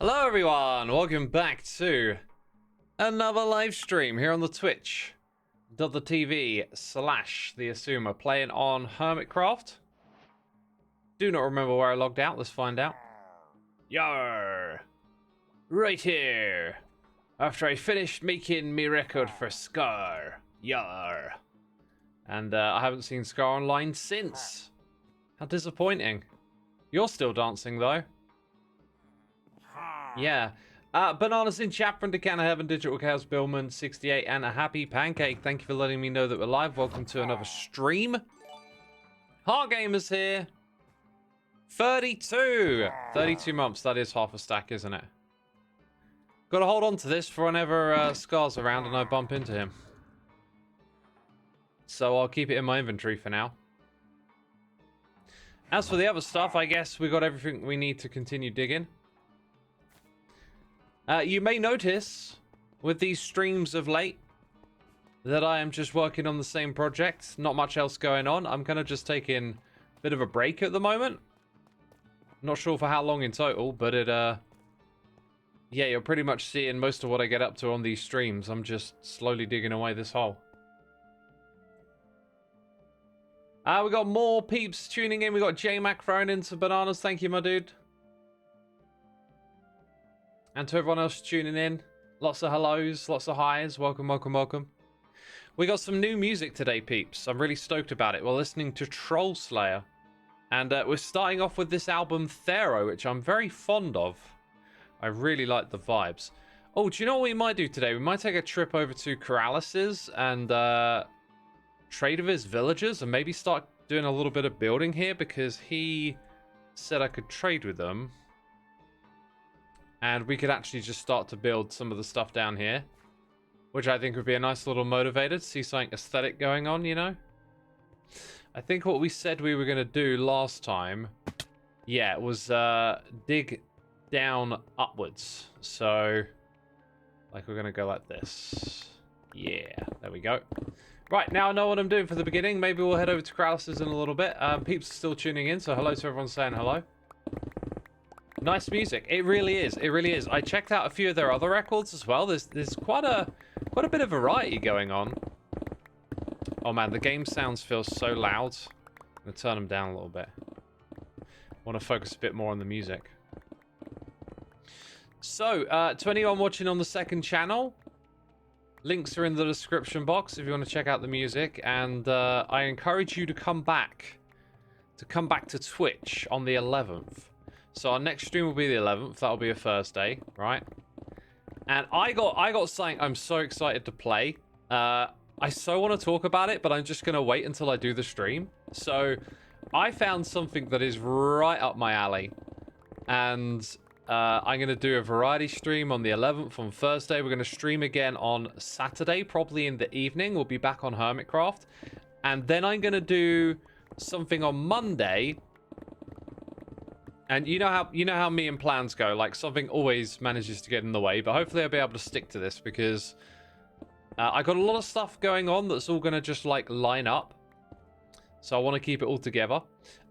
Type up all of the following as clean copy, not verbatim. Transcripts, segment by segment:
Hello everyone, welcome back to another live stream here on the twitch.tv/the Xisuma, playing on Hermitcraft. Do not remember where I logged out, let's find out. Yar! Right here! After I finished making me record for Scar. Yar! And I haven't seen Scar online since. How disappointing. You're still dancing though. Yeah. Bananas in chat from Decana Heaven, Digital Chaos Billman 68, and a happy pancake. Thank you for letting me know that we're live. Welcome to another stream. Heart Gamer's here. 32 months. That is half a stack, isn't it? Gotta hold on to this for whenever Scar's around and I bump into him. So I'll keep it in my inventory for now. As for the other stuff, I guess we got everything we need to continue digging. You may notice with these streams of late that I am just working on the same project. Not much else going on. I'm kind of just taking a bit of a break at the moment. Not sure for how long in total, but yeah, you're pretty much seeing most of what I get up to on these streams. I'm just slowly digging away this hole. We got more peeps tuning in. We got J-Mac thrown into bananas. Thank you, my dude. And to everyone else tuning in, lots of hellos, lots of highs. Welcome, welcome, welcome. We got some new music today, peeps. I'm really stoked about it. We're listening to Troll Slayer. And we're starting off with this album, Thero, which I'm very fond of. I really like the vibes. Oh, do you know what we might do today? We might take a trip over to Keralis's and trade with his villagers and maybe start doing a little bit of building here because he said I could trade with them. And we could actually just start to build some of the stuff down here. Which I think would be a nice little motivator to see something aesthetic going on, you know? I think what we said we were going to do last time, yeah, it was dig down upwards. So, like we're going to go like this. Yeah, there we go. Right, now I know what I'm doing for the beginning. Maybe we'll head over to Keralis in a little bit. Peeps are still tuning in, so hello to everyone saying hello. Nice music. It really is. It really is. I checked out a few of their other records as well. There's quite a bit of variety going on. Oh man, the game sounds feel so loud. I'm gonna turn them down a little bit. I want to focus a bit more on the music. So, to anyone watching on the second channel, links are in the description box if you want to check out the music. And I encourage you to come back to Twitch on the 11th. So our next stream will be the 11th. That'll be a Thursday, right? And I got something I'm so excited to play. I so want to talk about it, but I'm just going to wait until I do the stream. So I found something that is right up my alley. And I'm going to do a variety stream on the 11th on Thursday. We're going to stream again on Saturday, probably in the evening. We'll be back on Hermitcraft. And then I'm going to do something on Monday. And you know how me and plans go, like something always manages to get in the way, but hopefully I'll be able to stick to this because I got a lot of stuff going on that's all going to just like line up. So I want to keep it all together.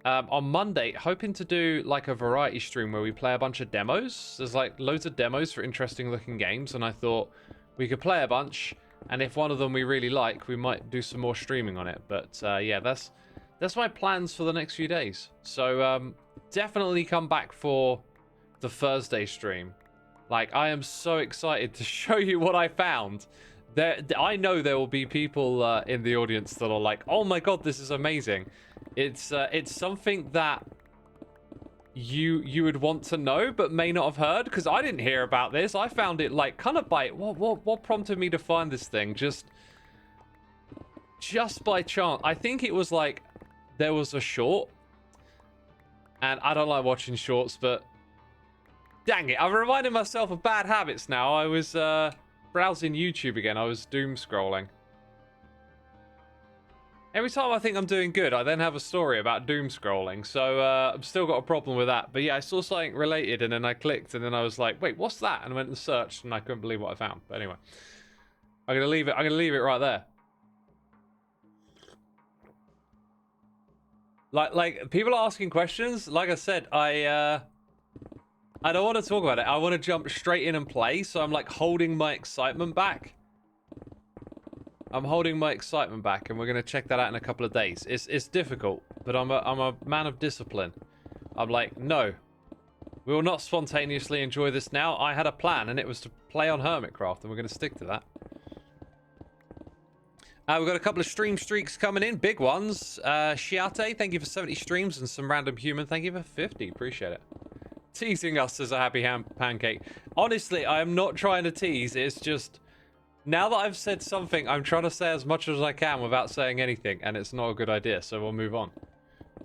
On Monday, hoping to do like a variety stream where we play a bunch of demos. There's like loads of demos for interesting looking games, and I thought we could play a bunch, and if one of them we really like, we might do some more streaming on it. But yeah, that's my plans for the next few days. So definitely come back for the Thursday stream. Like, I am so excited to show you what I found. I know there will be people in the audience that are like, oh my god, this is amazing. It's something that you would want to know but may not have heard, because I didn't hear about this. I found it like kind of by what prompted me to find this thing just by chance. I think it was like there was a short. And I don't like watching shorts, but dang it, I've reminded myself of bad habits now. I was browsing YouTube again. I was doom scrolling. Every time I think I'm doing good, I then have a story about doom scrolling. So I've still got a problem with that. But yeah, I saw something related and then I clicked and then I was like, wait, what's that? And I went and searched and I couldn't believe what I found. But anyway, I'm gonna leave it right there. Like people are asking questions. Like I said, I I don't want to talk about it. I want to jump straight in and play, so I'm like holding my excitement back. I'm holding my excitement back, and we're gonna check that out in a couple of days. It's difficult, but I'm a man of discipline. I'm like, no, we will not spontaneously enjoy this now. I had a plan, and it was to play on Hermitcraft, and we're gonna stick to that. We've got a couple of stream streaks coming in, big ones. Shiate, thank you for 70 streams, and some random human, thank you for 50. Appreciate it. Teasing us as a happy pancake. Honestly, I am not trying to tease. It's just, now that I've said something, I'm trying to say as much as I can without saying anything, and it's not a good idea, so we'll move on.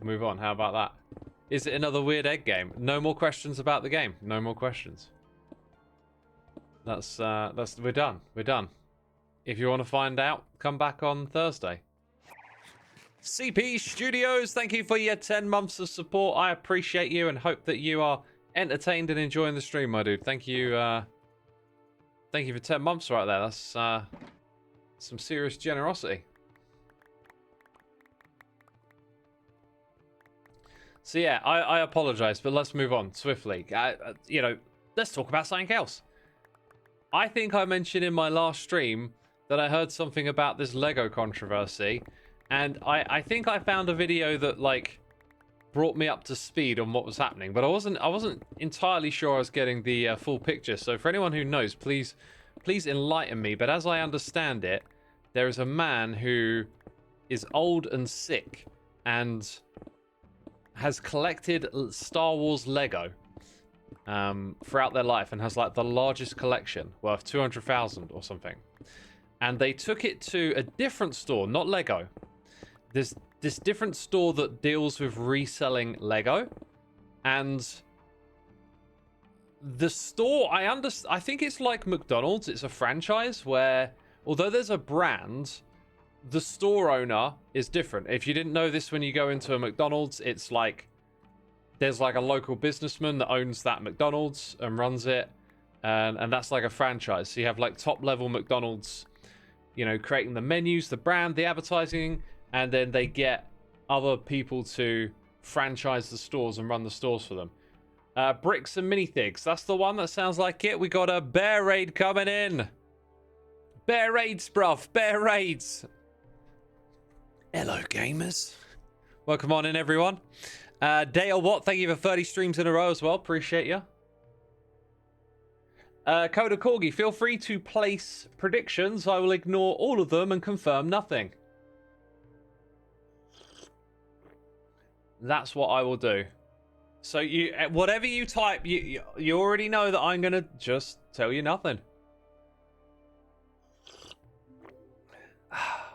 Move on, how about that? Is it another weird egg game? No more questions about the game. No more questions. We're done. We're done. If you want to find out, come back on Thursday. CP Studios, thank you for your 10 months of support. I appreciate you and hope that you are entertained and enjoying the stream, my dude. Thank you. Thank you for 10 months right there. That's some serious generosity. So yeah, I apologize, but let's move on swiftly. You know, let's talk about something else. I think I mentioned in my last stream that I heard something about this Lego controversy, and I think I found a video that like brought me up to speed on what was happening, but I wasn't entirely sure I was getting the full picture. So for anyone who knows, please enlighten me. But as I understand it, there is a man who is old and sick and has collected Star Wars Lego throughout their life, and has like the largest collection worth 200,000 or something. And they took it to a different store, not Lego. This different store that deals with reselling Lego, and the store, I think it's like McDonald's. It's a franchise where, although there's a brand, the store owner is different. If you didn't know this, when you go into a McDonald's, it's like there's like a local businessman that owns that McDonald's and runs it, and that's like a franchise. So you have like top level McDonald's, you know, creating the menus, the brand, the advertising, and then they get other people to franchise the stores and run the stores for them. Bricks and minifigs, that's the one. That sounds like it. We got a bear raid coming in. Bear raids, bruv. Bear raids. Hello, gamers. Welcome on in, everyone. Dale Watt, thank you for 30 streams in a row as well. Appreciate you. Coda Corgi, feel free to place predictions. I will ignore all of them and confirm nothing. That's what I will do. So you, whatever you type, you already know that I'm gonna just tell you nothing.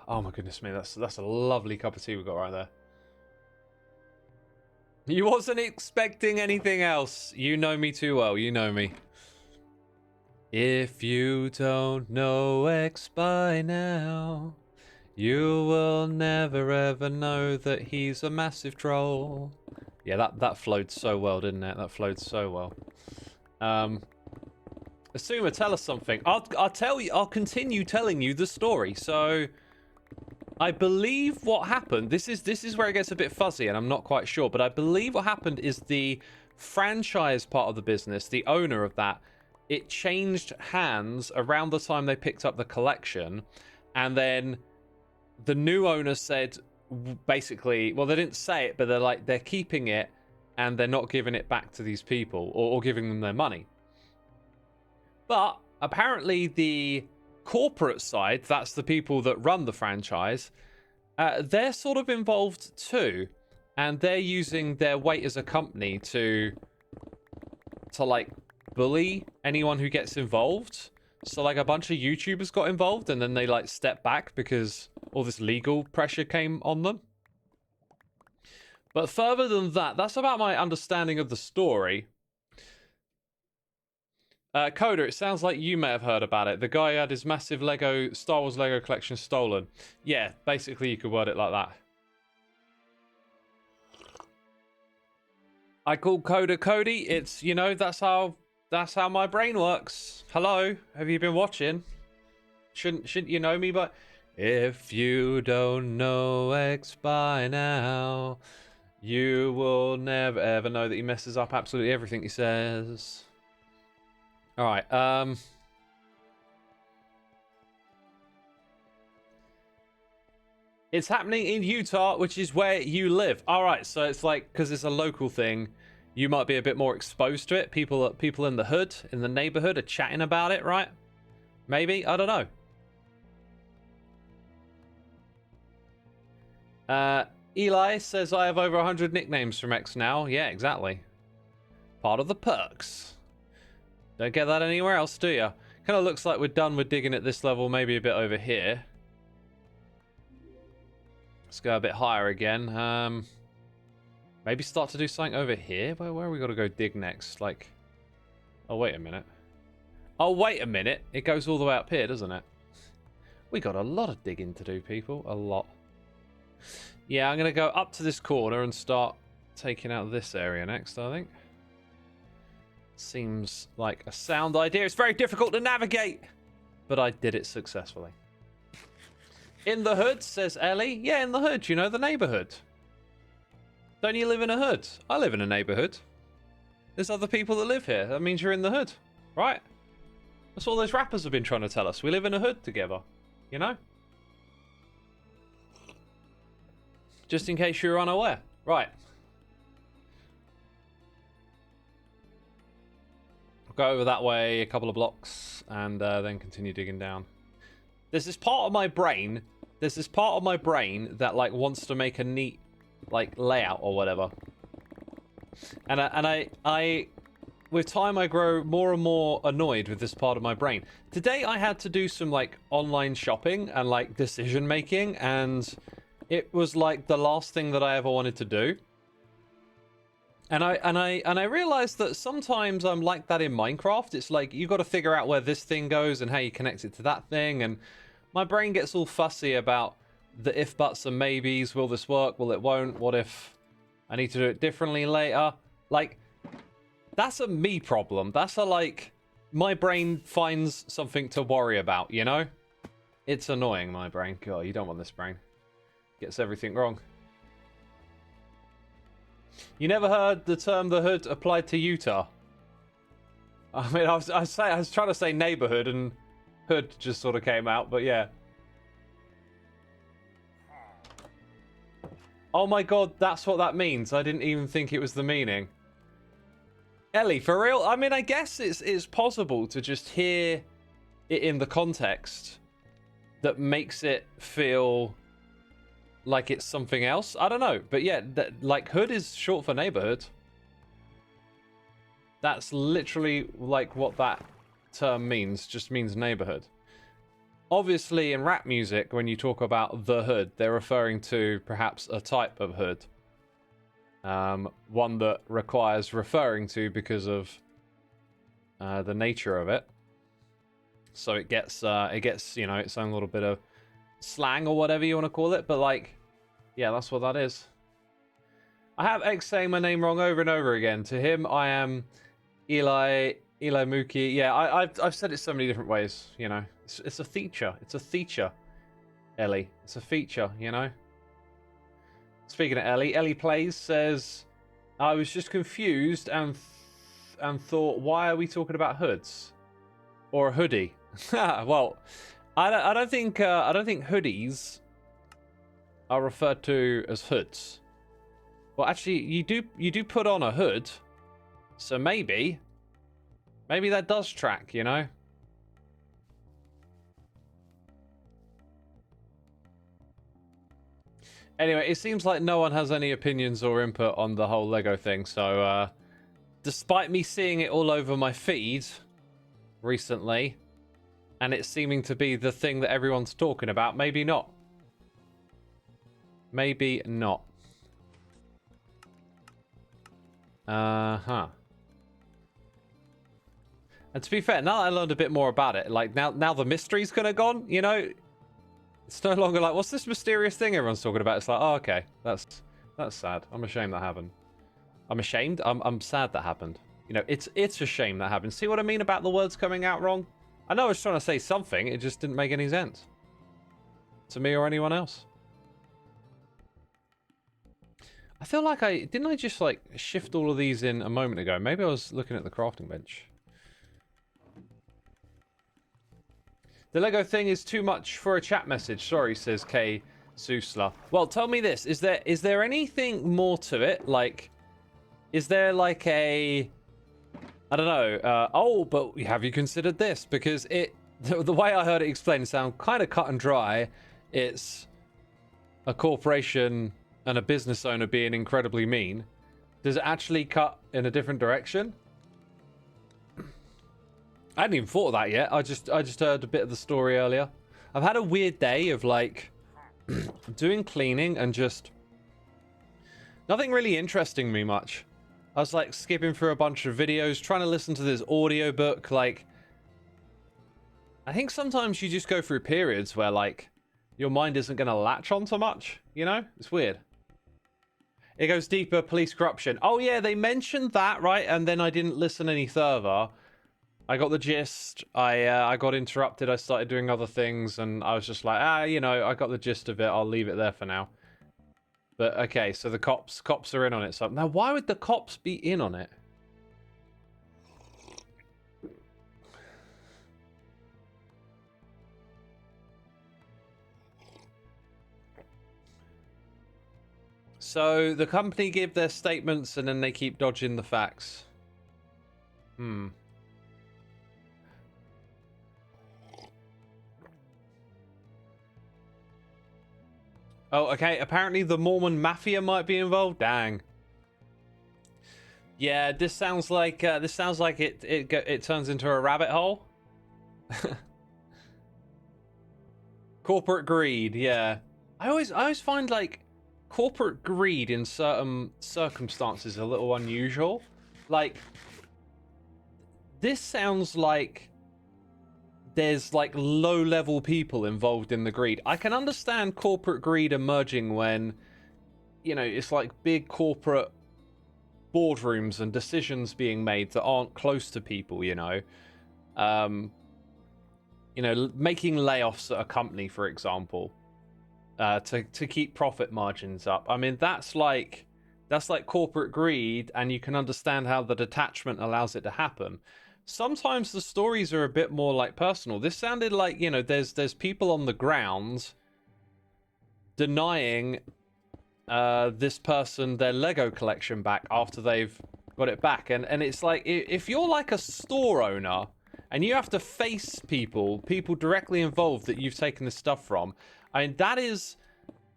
Oh my goodness me, that's a lovely cup of tea we got right there. You wasn't expecting anything else. You know me too well. You know me. If you don't know X by now, you will never ever know that he's a massive troll. Yeah, that flowed so well, didn't it? That flowed so well. Xisuma, tell us something. I'll tell you. I'll continue telling you the story. So, I believe what happened. This is where it gets a bit fuzzy, and I'm not quite sure. But I believe what happened is the franchise part of the business, the owner of that, it changed hands around the time they picked up the collection, and then the new owner said, basically, well, they didn't say it, but they're like, they're keeping it and they're not giving it back to these people, or giving them their money. But apparently the corporate side, that's the people that run the franchise, they're sort of involved too, and they're using their weight as a company to like bully anyone who gets involved. So like a bunch of YouTubers got involved, and then they like stepped back because all this legal pressure came on them. But further than that, that's about my understanding of the story. Coda, it sounds like you may have heard about it. The guy had his massive Star Wars Lego collection stolen. Yeah, basically you could word it like that. I call Coda Cody. It's, you know, that's how my brain works. Hello, have you been watching? Shouldn't you know me? But if you don't know X by now, You will never ever know that he messes up absolutely everything he says. Alright, it's happening in Utah, which is where you live. Alright, so it's like, because it's a local thing, you might be a bit more exposed to it. People in the hood, in the neighborhood, are chatting about it, right? Maybe? I don't know. Eli says, I have over 100 nicknames from X now. Yeah, exactly. Part of the perks. Don't get that anywhere else, do ya? Kind of looks like we're done with digging at this level, maybe a bit over here. Let's go a bit higher again. Maybe start to do something over here? Where are we got to go dig next? Like, oh, wait a minute. Oh, wait a minute. It goes all the way up here, doesn't it? We got a lot of digging to do, people. A lot. Yeah, I'm going to go up to this corner and start taking out this area next, I think. Seems like a sound idea. It's very difficult to navigate, but I did it successfully. In the hood, says Ellie. Yeah, in the hood, you know, the neighborhood. Don't you live in a hood? I live in a neighborhood. There's other people that live here. That means you're in the hood, right? That's what those rappers have been trying to tell us. We live in a hood together, you know? Just in case you're unaware. Right. I'll go over that way a couple of blocks and then continue digging down. There's this part of my brain. There's this part of my brain that like wants to make a neat like layout or whatever. And I with time I grow more and more annoyed with this part of my brain. Today I had to do some like online shopping and like decision making, and it was like the last thing that I ever wanted to do. And I realized that sometimes I'm like that in Minecraft. It's like you got to figure out where this thing goes and how you connect it to that thing, and my brain gets all fussy about the if, buts, and maybes. Will this work? Will it won't? What if I need to do it differently later? Like, that's a me problem. That's a like, my brain finds something to worry about, you know? It's annoying, my brain. God, you don't want this brain. Gets everything wrong. You never heard the term the hood applied to Utah? I mean, I was trying to say neighborhood and hood just sort of came out, but yeah. Oh my god, that's what that means. I didn't even think it was the meaning. Ellie, for real? I mean, I guess it's possible to just hear it in the context that makes it feel like it's something else. I don't know. But yeah, like hood is short for neighborhood. That's literally like what that term means. Just means neighborhood. Obviously, in rap music, when you talk about the hood, they're referring to perhaps a type of hood. One that requires referring to because of the nature of it. So it gets you know, its own little bit of slang or whatever you want to call it. But like, yeah, that's what that is. I have X saying my name wrong over and over again. To him, I am Eli Mookie. Yeah, I've said it so many different ways. You know, it's a feature. It's a feature. Ellie, it's a feature. You know. Speaking of Ellie Plays says, I was just confused and thought, why are we talking about hoods or a hoodie? Well, I don't think hoodies are referred to as hoods. Well, actually, you do put on a hood, so maybe that does track, you know. Anyway, it seems like no one has any opinions or input on the whole Lego thing, so despite me seeing it all over my feed recently, and it seeming to be the thing that everyone's talking about, maybe not. Maybe not. And to be fair, now that I learned a bit more about it, like now the mystery's kind of gone, you know? It's no longer like, what's this mysterious thing everyone's talking about? It's like, oh, okay, that's sad. I'm ashamed that happened. I'm ashamed? I'm sad that happened. You know, it's a shame that happened. See what I mean about the words coming out wrong? I know I was trying to say something, it just didn't make any sense. To me or anyone else. I feel like didn't I just like shift all of these in a moment ago? Maybe I was looking at the crafting bench. The Lego thing is too much for a chat message. Sorry, says K Susla. Well, tell me this: is there anything more to it? Like, is there like a, I don't know. Oh, but have you considered this? Because the way I heard it explained sound kind of cut and dry. It's a corporation and a business owner being incredibly mean. Does it actually cut in a different direction? I hadn't even thought of that yet. I just heard a bit of the story earlier. I've had a weird day of like doing cleaning and just nothing really interesting me much. I was like skipping through a bunch of videos, trying to listen to this audiobook. Like, I think sometimes you just go through periods where like your mind isn't going to latch on so much, you know? It's weird. It goes deeper, police corruption. Oh yeah, they mentioned that, right? And then I didn't listen any further. I got the gist. I got interrupted. I started doing other things, and I was just like, you know, I got the gist of it. I'll leave it there for now. But okay, so the cops are in on it. So now, why would the cops be in on it? So the company give their statements, and then they keep dodging the facts. Oh, okay. Apparently the Mormon Mafia might be involved. Dang. Yeah, this sounds like it turns into a rabbit hole. Corporate greed, yeah. I always find like corporate greed in certain circumstances a little unusual. Like, this sounds like there's like low-level people involved in the greed. I can understand corporate greed emerging when, you know, it's like big corporate boardrooms and decisions being made that aren't close to people, you know. You know, making layoffs at a company, for example, to keep profit margins up. I mean, that's like corporate greed, and you can understand how the detachment allows it to happen. Sometimes the stories are a bit more like personal. This sounded like, you know, there's people on the ground denying this person their Lego collection back after they've got it back. And it's like, if you're like a store owner and you have to face people directly involved that you've taken this stuff from, I mean, that is,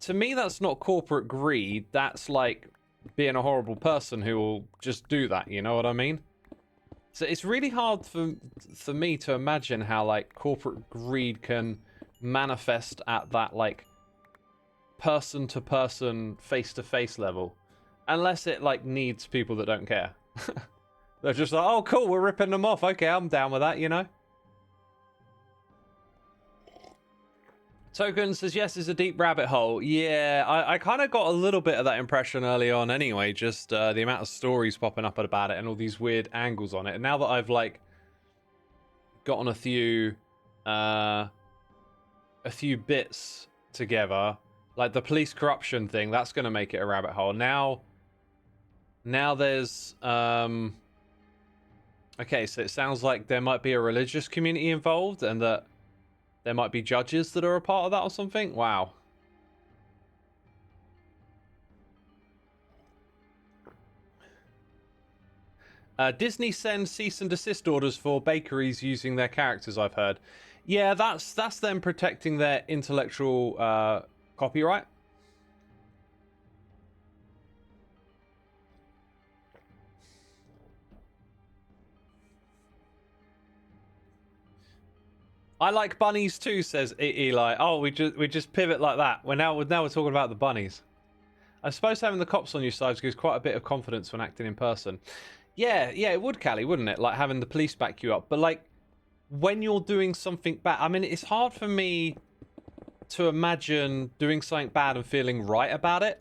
to me, that's not corporate greed. That's like being a horrible person who will just do that, you know what I mean? So it's really hard for me to imagine how like corporate greed can manifest at that like person to person, face to face level, unless it like needs people that don't care. They're just like, oh cool, we're ripping them off. Okay, I'm down with that, you know. Token says, yes, it's a deep rabbit hole. Yeah, I kind of got a little bit of that impression early on anyway, just the amount of stories popping up about it and all these weird angles on it. And now that I've, like, gotten a few bits together, like the police corruption thing, that's going to make it a rabbit hole. Now there's... Okay, so it sounds like there might be a religious community involved, and that there might be judges that are a part of that or something. Wow. Disney sends cease and desist orders for bakeries using their characters, I've heard. Yeah, that's them protecting their intellectual copyright. I like bunnies too, says Eli. Oh, we just pivot like that. We're talking about the bunnies. I suppose having the cops on your side gives quite a bit of confidence when acting in person. Yeah, it would, Callie, wouldn't it? Like having the police back you up. But like when you're doing something bad, I mean, it's hard for me to imagine doing something bad and feeling right about it.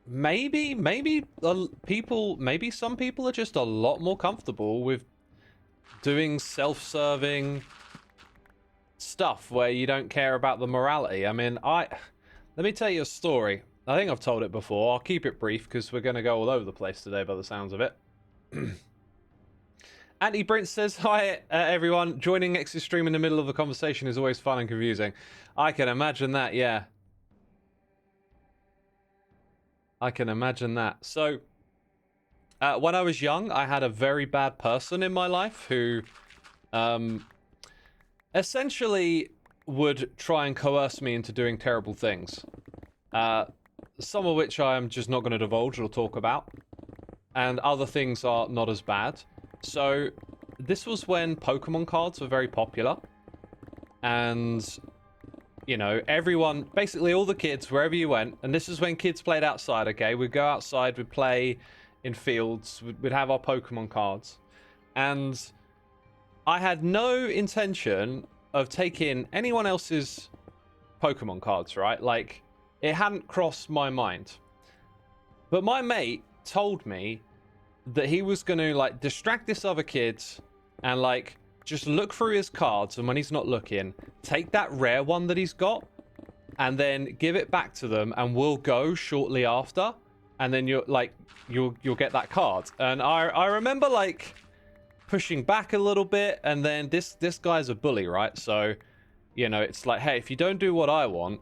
Maybe some people are just a lot more comfortable with doing self-serving stuff where you don't care about the morality. I mean, Let me tell you a story. I think I've told it before. I'll keep it brief because we're going to go all over the place today by the sounds of it. Anti Brint says, hi everyone. Joining X's stream in the middle of a conversation is always fun and confusing. I can imagine that, yeah. I can imagine that. So, when I was young, I had a very bad person in my life who essentially would try and coerce me into doing terrible things. Some of which I am just not going to divulge or talk about. And other things are not as bad. So, this was when Pokemon cards were very popular. And, you know, everyone, basically all the kids, wherever you went, and this is when kids played outside, okay? We'd go outside, we'd play in fields, we'd have our Pokemon cards. And I had no intention of taking anyone else's Pokemon cards, right? Like, it hadn't crossed my mind. But my mate told me that he was going to, like, distract this other kid and, like, just look through his cards, and when he's not looking, take that rare one that he's got and then give it back to them, and we'll go shortly after, and then you'll get that card. And I remember, like, pushing back a little bit, and then this guy's a bully, right? So, you know, it's like, hey, if you don't do what I want,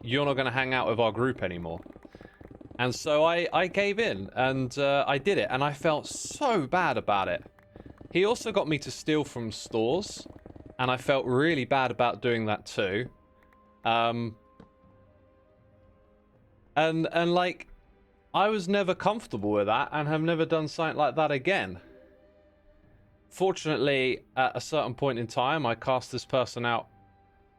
you're not going to hang out with our group anymore. And so I gave in, and I did it, and I felt so bad about it. He also got me to steal from stores, and I felt really bad about doing that too. And like, I was never comfortable with that, and have never done something like that again. Fortunately, at a certain point in time, I cast this person out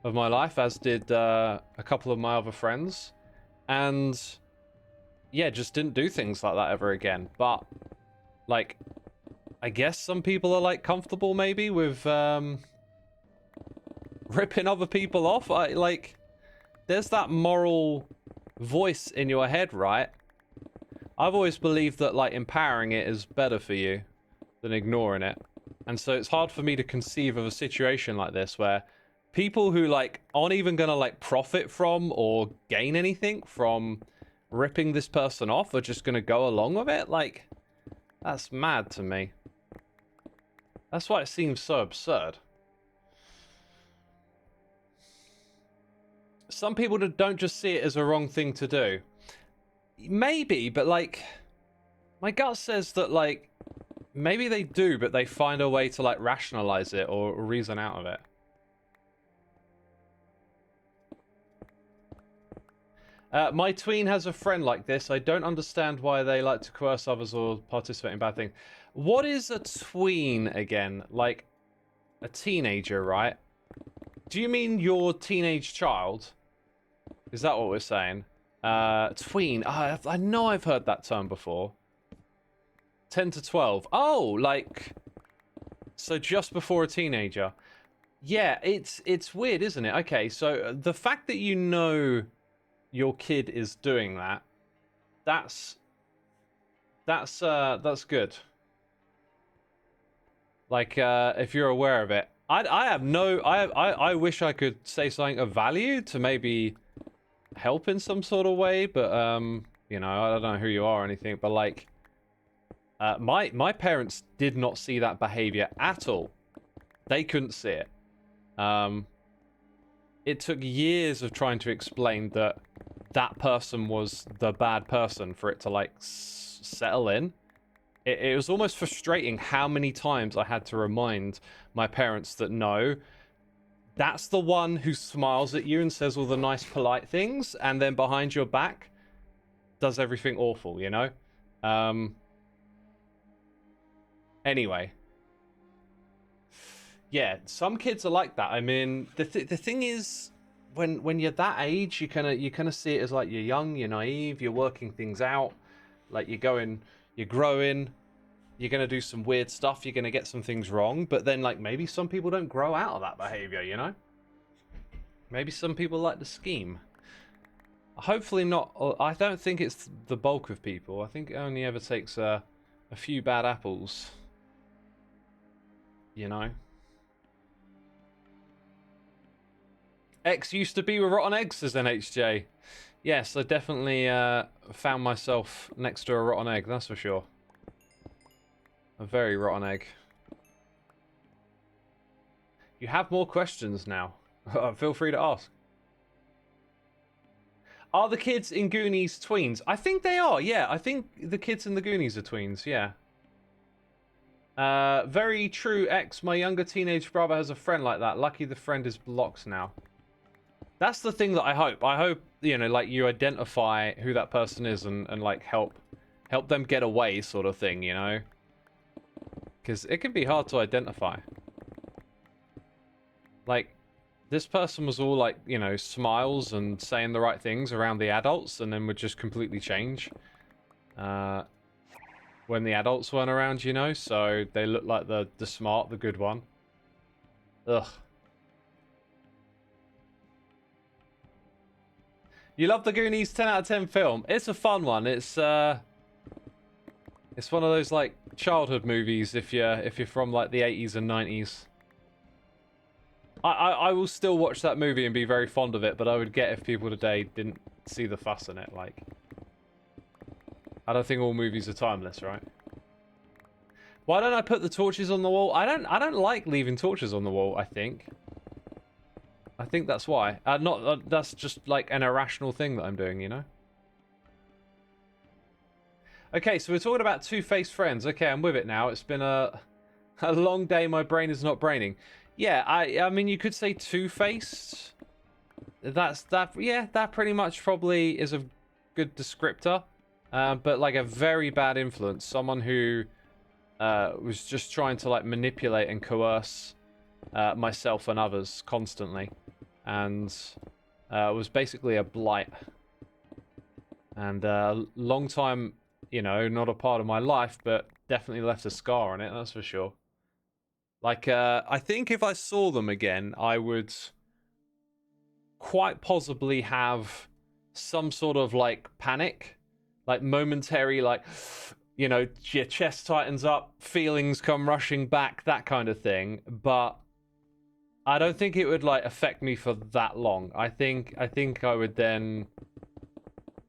of my life, as did a couple of my other friends. And yeah, just didn't do things like that ever again. But, like, I guess some people are, like, comfortable maybe with ripping other people off. Like, there's that moral voice in your head, right? I've always believed that, like, empowering it is better for you than ignoring it. And so it's hard for me to conceive of a situation like this where people who, like, aren't even gonna, like, profit from or gain anything from ripping this person off are just gonna go along with it. Like, that's mad to me. That's why it seems so absurd. Some people don't just see it as a wrong thing to do. Maybe, but, like, my gut says that, like, maybe they do, but they find a way to, like, rationalize it or reason out of it. My tween has a friend like this. I don't understand why they like to coerce others or participate in bad things. What is a tween again? Like, a teenager, right? Do you mean your teenage child? Is that what we're saying? Tween. I know I've heard that term before. 10 to 12. Oh, like, so just before a teenager. Yeah, it's weird, isn't it? Okay, so the fact that you know your kid is doing that, that's good. Like, if you're aware of it. I wish I could say something of value to maybe help in some sort of way, but you know, I don't know who you are or anything, but, like, my parents did not see that behavior at all. They couldn't see it. It took years of trying to explain that that person was the bad person for it to, like, settle in. It was almost frustrating how many times I had to remind my parents that no, that's the one who smiles at you and says all the nice, polite things, and then behind your back does everything awful, you know? Anyway. Yeah, some kids are like that. I mean, the thing is, when you're that age, you kind of see it as, like, you're young, you're naive, you're working things out, like, you're growing, you're gonna do some weird stuff, you're gonna get some things wrong, but then, like, maybe some people don't grow out of that behavior, you know? Maybe some people like to scheme. Hopefully not. I don't think it's the bulk of people. I think it only ever takes a few bad apples, you know? X used to be with rotten eggs, says NHJ. Yes, I definitely found myself next to a rotten egg, that's for sure. A very rotten egg. You have more questions now. Feel free to ask. Are the kids in Goonies tweens? I think they are, yeah. I think the kids in the Goonies are tweens, yeah. Very true, X. My younger teenage brother has a friend like that. Lucky the friend is blocked now. That's the thing that I hope. I hope, you know, like, you identify who that person is and like, help them get away sort of thing, you know? Because it can be hard to identify. Like, this person was all like, you know, smiles and saying the right things around the adults, and then would just completely change when the adults weren't around, you know? So they look like the smart, the good one. Ugh. You love the Goonies, 10 out of 10 film. It's a fun one. It's one of those like childhood movies if you're from like the 80s and 90s. I will still watch that movie and be very fond of it, but I would get if people today didn't see the fuss in it. Like, I don't think all movies are timeless, right? Why don't I put the torches on the wall? I don't like leaving torches on the wall, I think that's why. That's just like an irrational thing that I'm doing, you know? Okay, so we're talking about two-faced friends. Okay, I'm with it now. It's been a long day. My brain is not braining. Yeah, I mean, you could say two-faced. Yeah, that pretty much probably is a good descriptor. But like a very bad influence. Someone who was just trying to like manipulate and coerce myself and others constantly. And was basically a blight. And long time, you know, not a part of my life, but definitely left a scar on it, that's for sure. Like, I think if I saw them again, I would quite possibly have some sort of, like, panic. Like, momentary, like, you know, your chest tightens up, feelings come rushing back, that kind of thing. But I don't think it would, like, affect me for that long. I think I would then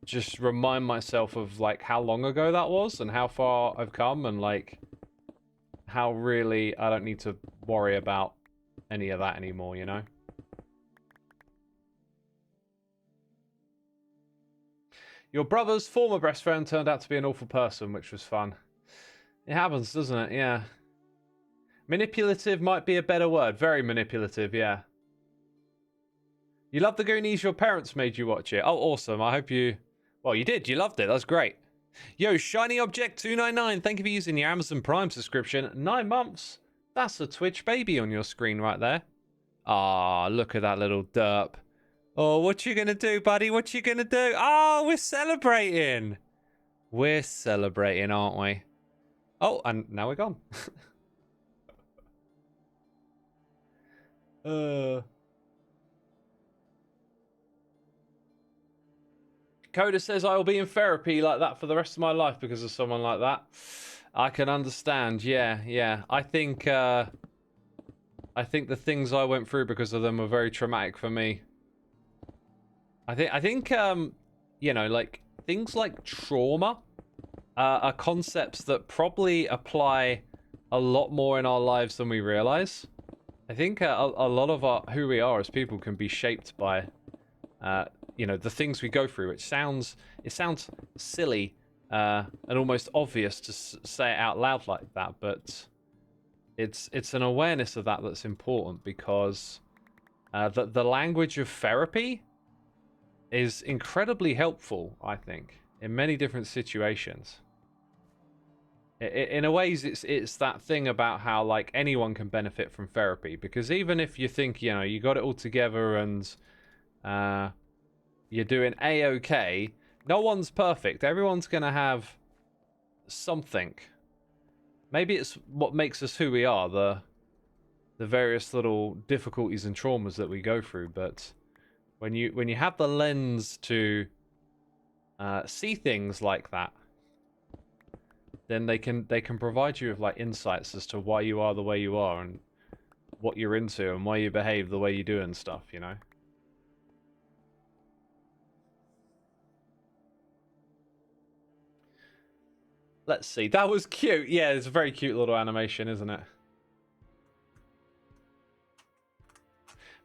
just remind myself of, like, how long ago that was and how far I've come and, like, how really I don't need to worry about any of that anymore, you know? Your brother's former best friend turned out to be an awful person, which was fun. It happens, doesn't it? Yeah. Manipulative might be a better word. Very manipulative, yeah. You love the Goonies, your parents made you watch it. Oh, awesome. I hope you... Well, you did. You loved it. That's great. Yo, Shiny Object 299, thank you for using your Amazon Prime subscription. 9 months. That's a Twitch baby on your screen right there. Ah, look at that little derp. Oh, what you gonna do, buddy? What you gonna do? Oh, we're celebrating. We're celebrating, aren't we? Oh, and now we're gone. Coda says I will be in therapy like that for the rest of my life because of someone like that. I can understand. Yeah. I think the things I went through because of them were very traumatic for me. I think you know, like things like trauma are concepts that probably apply a lot more in our lives than we realize. I think a lot of who we are as people can be shaped by you know, the things we go through. It sounds silly and almost obvious to say it out loud like that, but it's an awareness of that that's important because the language of therapy is incredibly helpful, I think, in many different situations. In a ways, it's that thing about how like anyone can benefit from therapy, because even if you think, you know, you got it all together and you're doing A-okay, no one's perfect. Everyone's gonna have something. Maybe it's what makes us who we are, the various little difficulties and traumas that we go through. But when you have the lens to see things like that, then they can provide you with like insights as to why you are the way you are and what you're into and why you behave the way you do and stuff, you know? Let's see. That was cute. Yeah, it's a very cute little animation, isn't it?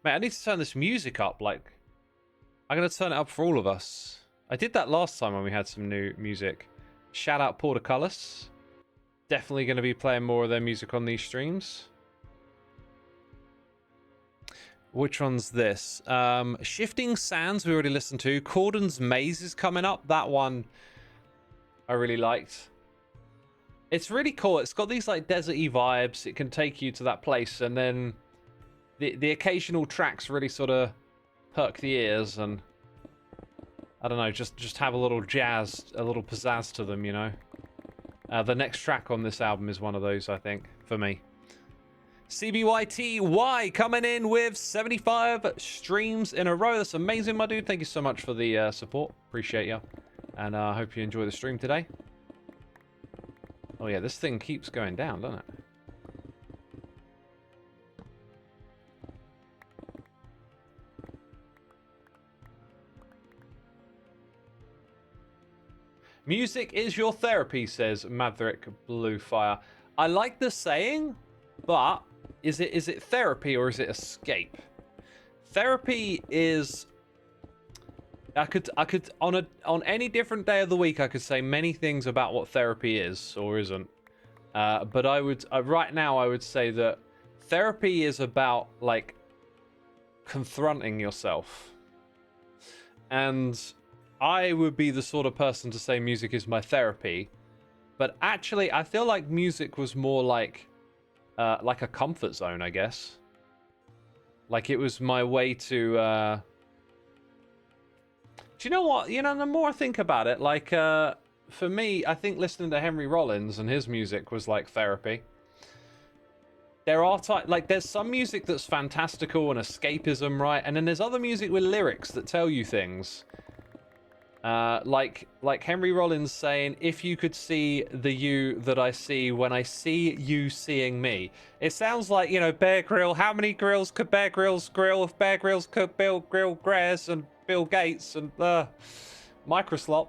Mate, I need to turn this music up. Like, I'm going to turn it up for all of us. I did that last time when we had some new music. Shout out Portacallis. Definitely going to be playing more of their music on these streams. Which one's this? Shifting Sands we already listened to. Corden's Maze is coming up. That one I really liked. It's really cool. It's got these like desert-y vibes. It can take you to that place, and then the occasional tracks really sort of perk the ears, and I don't know, just have a little jazz, a little pizzazz to them, you know. The next track on this album is one of those, I think, for me. CBYTY coming in with 75 streams in a row. That's amazing, my dude. Thank you so much for the support. Appreciate you. And I hope you enjoy the stream today. Oh yeah, this thing keeps going down, doesn't it? Music is your therapy, says Maverick Bluefire. I like the saying, but is it therapy or is it escape? Therapy is... I could on any different day of the week I could say many things about what therapy is or isn't. But I would right now I would say that therapy is about like confronting yourself. And I would be the sort of person to say music is my therapy, but actually I feel like music was more like a comfort zone, I guess. Like it was my way to do you know what? You know, the more I think about it, like, for me, I think listening to Henry Rollins and his music was like therapy. There are there's some music that's fantastical and escapism, right? And then there's other music with lyrics that tell you things. Like Henry Rollins saying, if you could see the you that I see when I see you seeing me. It sounds like, you know, Bear Grylls. How many grills could Bear Grylls grill if Bear Grylls could grill grass and Bill Gates and Microslop?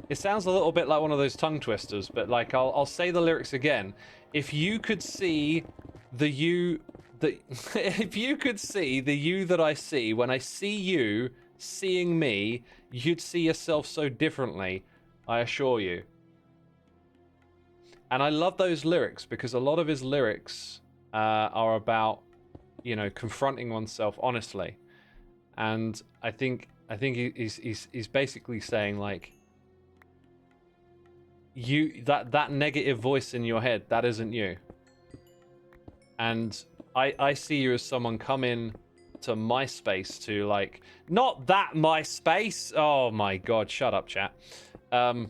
It sounds a little bit like one of those tongue twisters, but like I'll say the lyrics again. If you could see the you that if you could see the you that I see when I see you seeing me, you'd see yourself so differently, I assure you. And I love those lyrics because a lot of his lyrics are about, you know, confronting oneself honestly. And I think he's basically saying like, you that negative voice in your head, that isn't you. And I see you as someone come in to my space to like, not that my space. Oh my god, shut up, chat. That's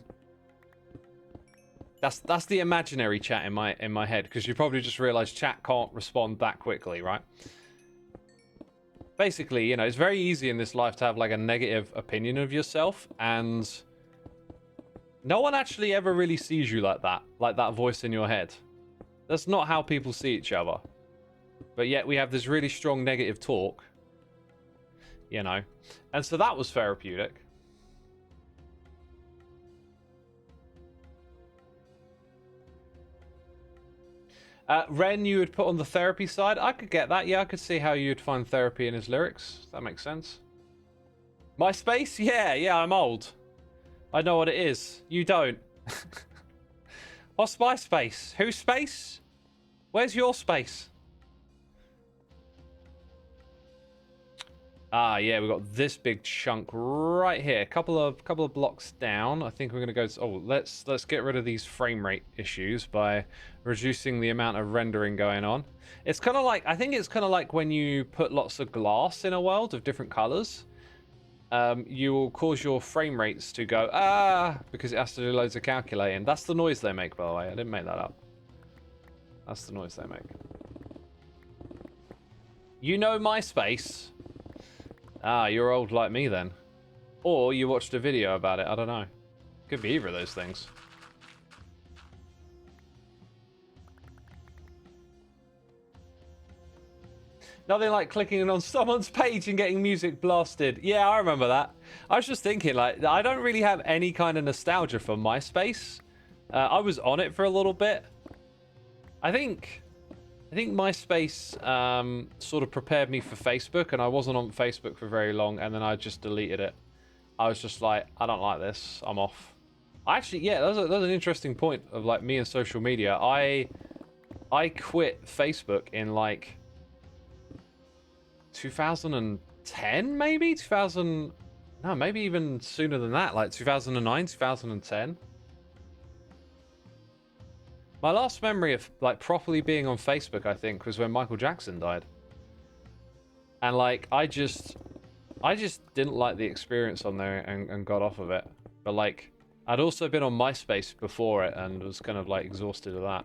the imaginary chat in my head, because you probably just realized chat can't respond that quickly, right? Basically, you know, it's very easy in this life to have like a negative opinion of yourself, and no one actually ever really sees you like that voice in your head. That's not how people see each other. But yet we have this really strong negative talk, you know. And so that was therapeutic. Ren, you would put on the therapy side. I could get that. Yeah, I could see how you'd find therapy in his lyrics. That makes sense. MySpace? Yeah, I'm old. I know what it is. You don't. What's MySpace? Whose space? Where's your space? Ah, yeah, we've got this big chunk right here. Couple of blocks down. I think we're gonna go to, oh, let's get rid of these frame rate issues by reducing the amount of rendering going on. It's kind of like, I think it's kind of like when you put lots of glass in a world of different colors. You will cause your frame rates to go because it has to do loads of calculating. That's the noise they make, by the way. I didn't make that up. That's the noise they make. You know MySpace? Ah, you're old like me then. Or you watched a video about it, I don't know. Could be either of those things. Nothing like clicking on someone's page and getting music blasted. Yeah, I remember that. I was just thinking, like, I don't really have any kind of nostalgia for MySpace. I was on it for a little bit. I think MySpace sort of prepared me for Facebook, and I wasn't on Facebook for very long, and then I just deleted it. I was just like, I don't like this. I'm off. Actually, yeah, that was an interesting point of like me and social media. I quit Facebook in like 2010, maybe 2000. No, maybe even sooner than that, like 2009, 2010. My last memory of like properly being on Facebook, I think, was when Michael Jackson died. And like, I just didn't like the experience on there and got off of it. But like, I'd also been on MySpace before it and was kind of like exhausted of that.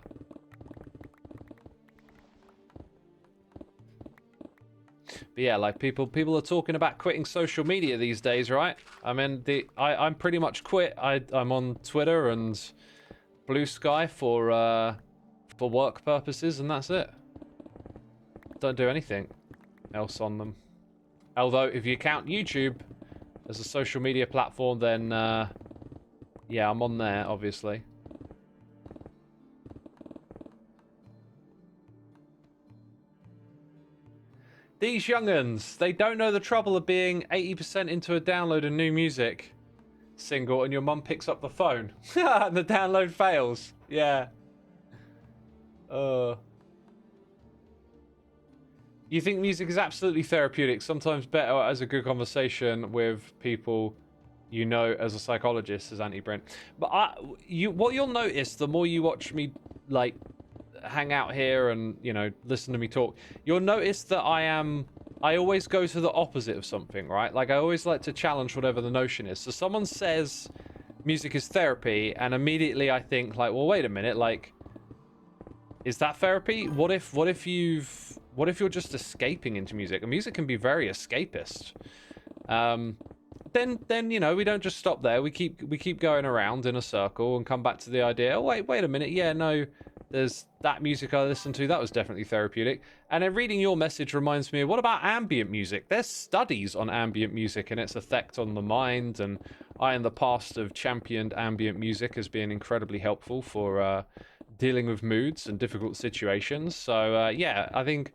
But yeah, like people are talking about quitting social media these days, right? I mean, I'm pretty much quit. I'm on Twitter and Blue Sky for work purposes, and that's it. Don't do anything else on them. Although, if you count YouTube as a social media platform, then yeah, I'm on there, obviously. These young'uns, they don't know the trouble of being 80% into a download of new music single, and your mum picks up the phone and the download fails. Yeah. You think music is absolutely therapeutic, sometimes better as a good conversation with people you know as a psychologist, says Anti Brent. But what you'll notice the more you watch me like hang out here and, you know, listen to me talk, you'll notice that I always go to the opposite of something, right? Like, I always like to challenge whatever the notion is. So someone says music is therapy, and immediately I think, like, well, wait a minute, like, is that therapy? What if you're just escaping into music? And music can be very escapist. Then you know, we don't just stop there. We keep going around in a circle and come back to the idea, oh, wait a minute, yeah, no, there's that music I listened to, that was definitely therapeutic. And then reading your message reminds me, what about ambient music? There's studies on ambient music and its effect on the mind, and I in the past have championed ambient music as being incredibly helpful for dealing with moods and difficult situations. So yeah, I think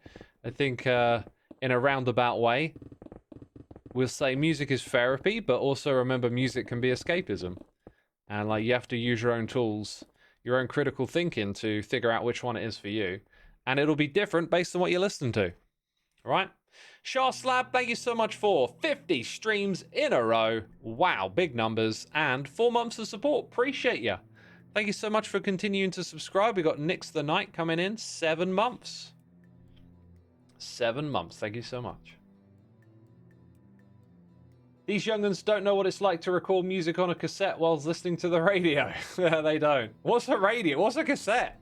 in a roundabout way, we'll say music is therapy, but also remember music can be escapism. And like, you have to use your own tools, your own critical thinking to figure out which one it is for you. And it'll be different based on what you listen to. All right? Shah Slab, thank you so much for 50 streams in a row. Wow, big numbers. And 4 months of support. Appreciate you. Thank you so much for continuing to subscribe. We got Nix the Night coming in. 7 months. 7 months. Thank you so much. These young'uns don't know what it's like to record music on a cassette whilst listening to the radio. They don't. What's a radio? What's a cassette?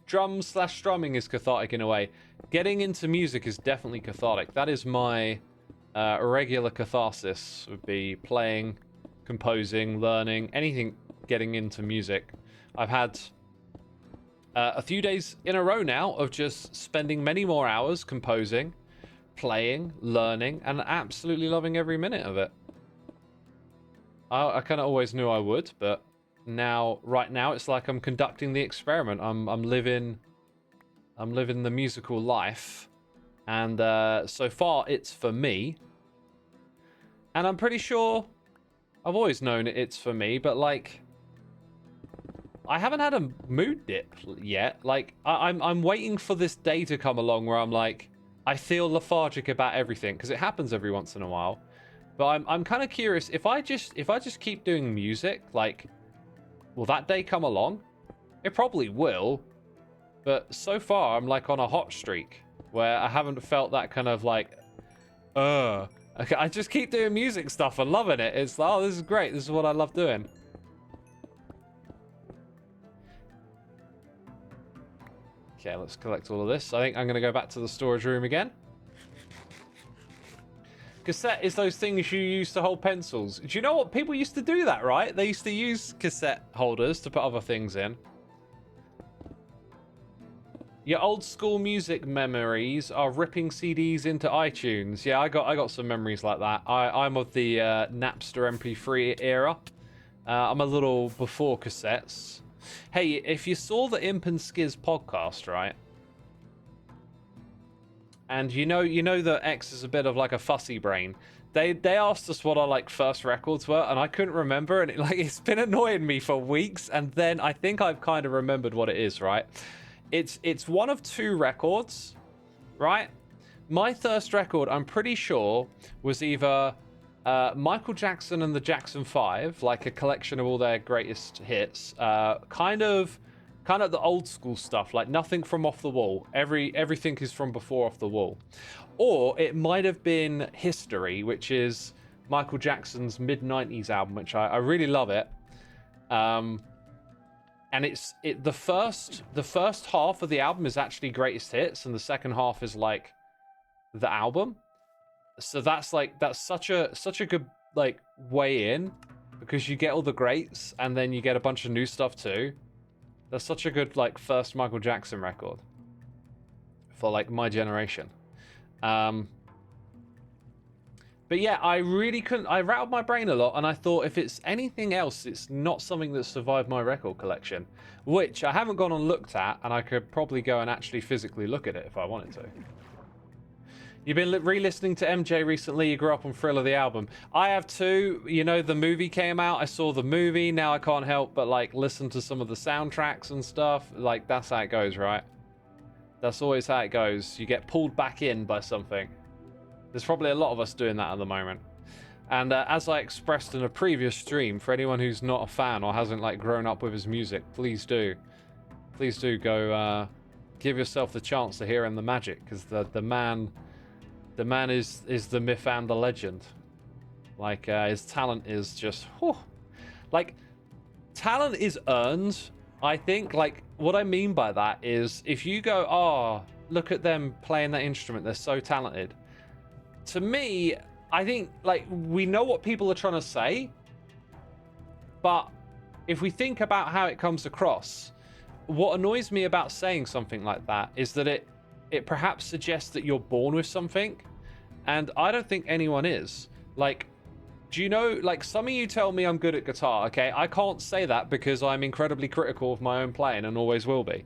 Drum/strumming is cathartic in a way. Getting into music is definitely cathartic. That is my regular catharsis, would be playing, composing, learning, anything getting into music. I've had a few days in a row now of just spending many more hours composing, playing, learning, and absolutely loving every minute of it. I kind of always knew I would, but right now, it's like I'm conducting the experiment. I'm living the musical life, and so far it's for me. And I'm pretty sure I've always known it's for me, but like, I haven't had a mood dip yet. Like, I'm waiting for this day to come along where I'm like, I feel lethargic about everything, because it happens every once in a while. But I'm kind of curious, if I just keep doing music, like, will that day come along? It probably will. But so far, I'm like on a hot streak where I haven't felt that kind of like, okay, I just keep doing music stuff and loving it. It's like, oh, this is great. This is what I love doing. Okay, let's collect all of this. I think I'm going to go back to the storage room again. Cassette is those things you use to hold pencils. Do you know what? People used to do that, right? They used to use cassette holders to put other things in. Your old school music memories are ripping CDs into iTunes. Yeah, I got some memories like that. I'm of the Napster MP3 era. I'm a little before cassettes. Hey, if you saw the Imp and Skiz podcast, right? And you know that X is a bit of like a fussy brain. They asked us what our like first records were, and I couldn't remember, and it's been annoying me for weeks. And then I think I've kind of remembered what it is, right? It's one of two records, right? My first record, I'm pretty sure, was either Michael Jackson and the Jackson 5, like a collection of all their greatest hits, kind of the old school stuff, like nothing from Off the Wall. Everything is from before Off the Wall. Or it might have been History, which is Michael Jackson's mid-90s album, which I really love it. And the first half of the album is actually greatest hits, and the second half is like the album. So that's such a good like way in, because you get all the greats and then you get a bunch of new stuff too. That's such a good like first Michael Jackson record for like my generation. But yeah, I really couldn't. I rattled my brain a lot, and I thought if it's anything else, it's not something that survived my record collection, which I haven't gone and looked at, and I could probably go and actually physically look at it if I wanted to. You've been re-listening to MJ recently. You grew up on Thriller, the album. I have too. You know, the movie came out. I saw the movie. Now I can't help but like listen to some of the soundtracks and stuff. Like that's how it goes, right? That's always how it goes. You get pulled back in by something. There's probably a lot of us doing that at the moment. And as I expressed in a previous stream, for anyone who's not a fan or hasn't like grown up with his music, please do go give yourself the chance to hear him the magic, because the man is the myth and the legend. Like his talent is just whew. Like talent is earned. I think like what I mean by that is if you go, oh, look at them playing that instrument, they're so talented. To me, I think like we know what people are trying to say, but if we think about how it comes across, what annoys me about saying something like that is that it perhaps suggests that you're born with something, and I don't think anyone is. Like, do you know, like some of you tell me I'm good at guitar, okay? I can't say that because I'm incredibly critical of my own playing and always will be.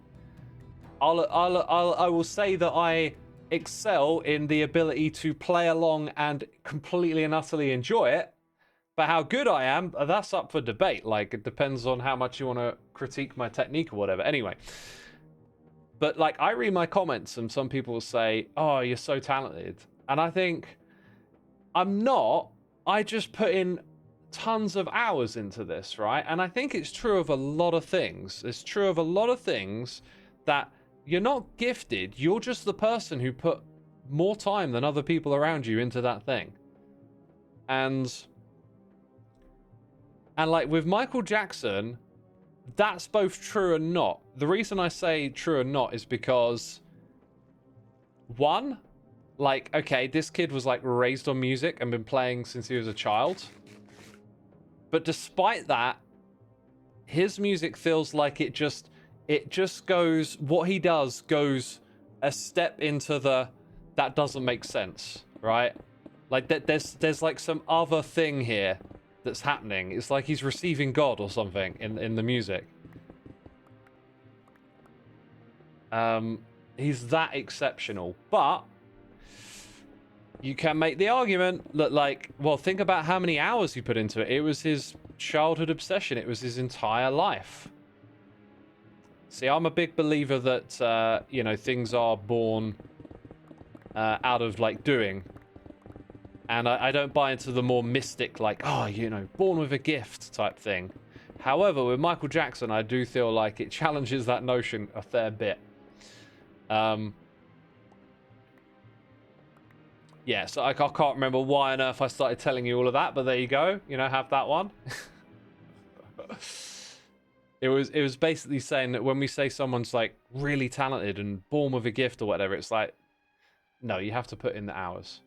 I will say that I excel in the ability to play along and completely and utterly enjoy it, but how good I am, that's up for debate. Like, it depends on how much you want to critique my technique or whatever. Anyway, but like I read my comments and some people will say, oh, you're so talented, and I think I'm not. I just put in tons of hours into this, right? And I think it's true of a lot of things. It's true of a lot of things that you're not gifted, you're just the person who put more time than other people around you into that thing. And like with Michael Jackson, that's both true and not. The reason I say true and not is because one, like, okay, this kid was like raised on music and been playing since he was a child. But despite that, his music feels like it just goes, what he does goes a step into that doesn't make sense, right? Like there's like some other thing here that's happening. It's like he's receiving God or something in the music. He's that exceptional, but you can make the argument that, like, well, think about how many hours he put into it. It was his childhood obsession. It was his entire life. See, I'm a big believer that, you know, things are born out of, like, doing. And I don't buy into the more mystic, like, oh, you know, born with a gift type thing. However, with Michael Jackson, I do feel like it challenges that notion a fair bit. Yeah, so I can't remember why on earth I started telling you all of that, but there you go. You know, have that one. It was basically saying that when we say someone's like really talented and born with a gift or whatever, it's like, no, you have to put in the hours.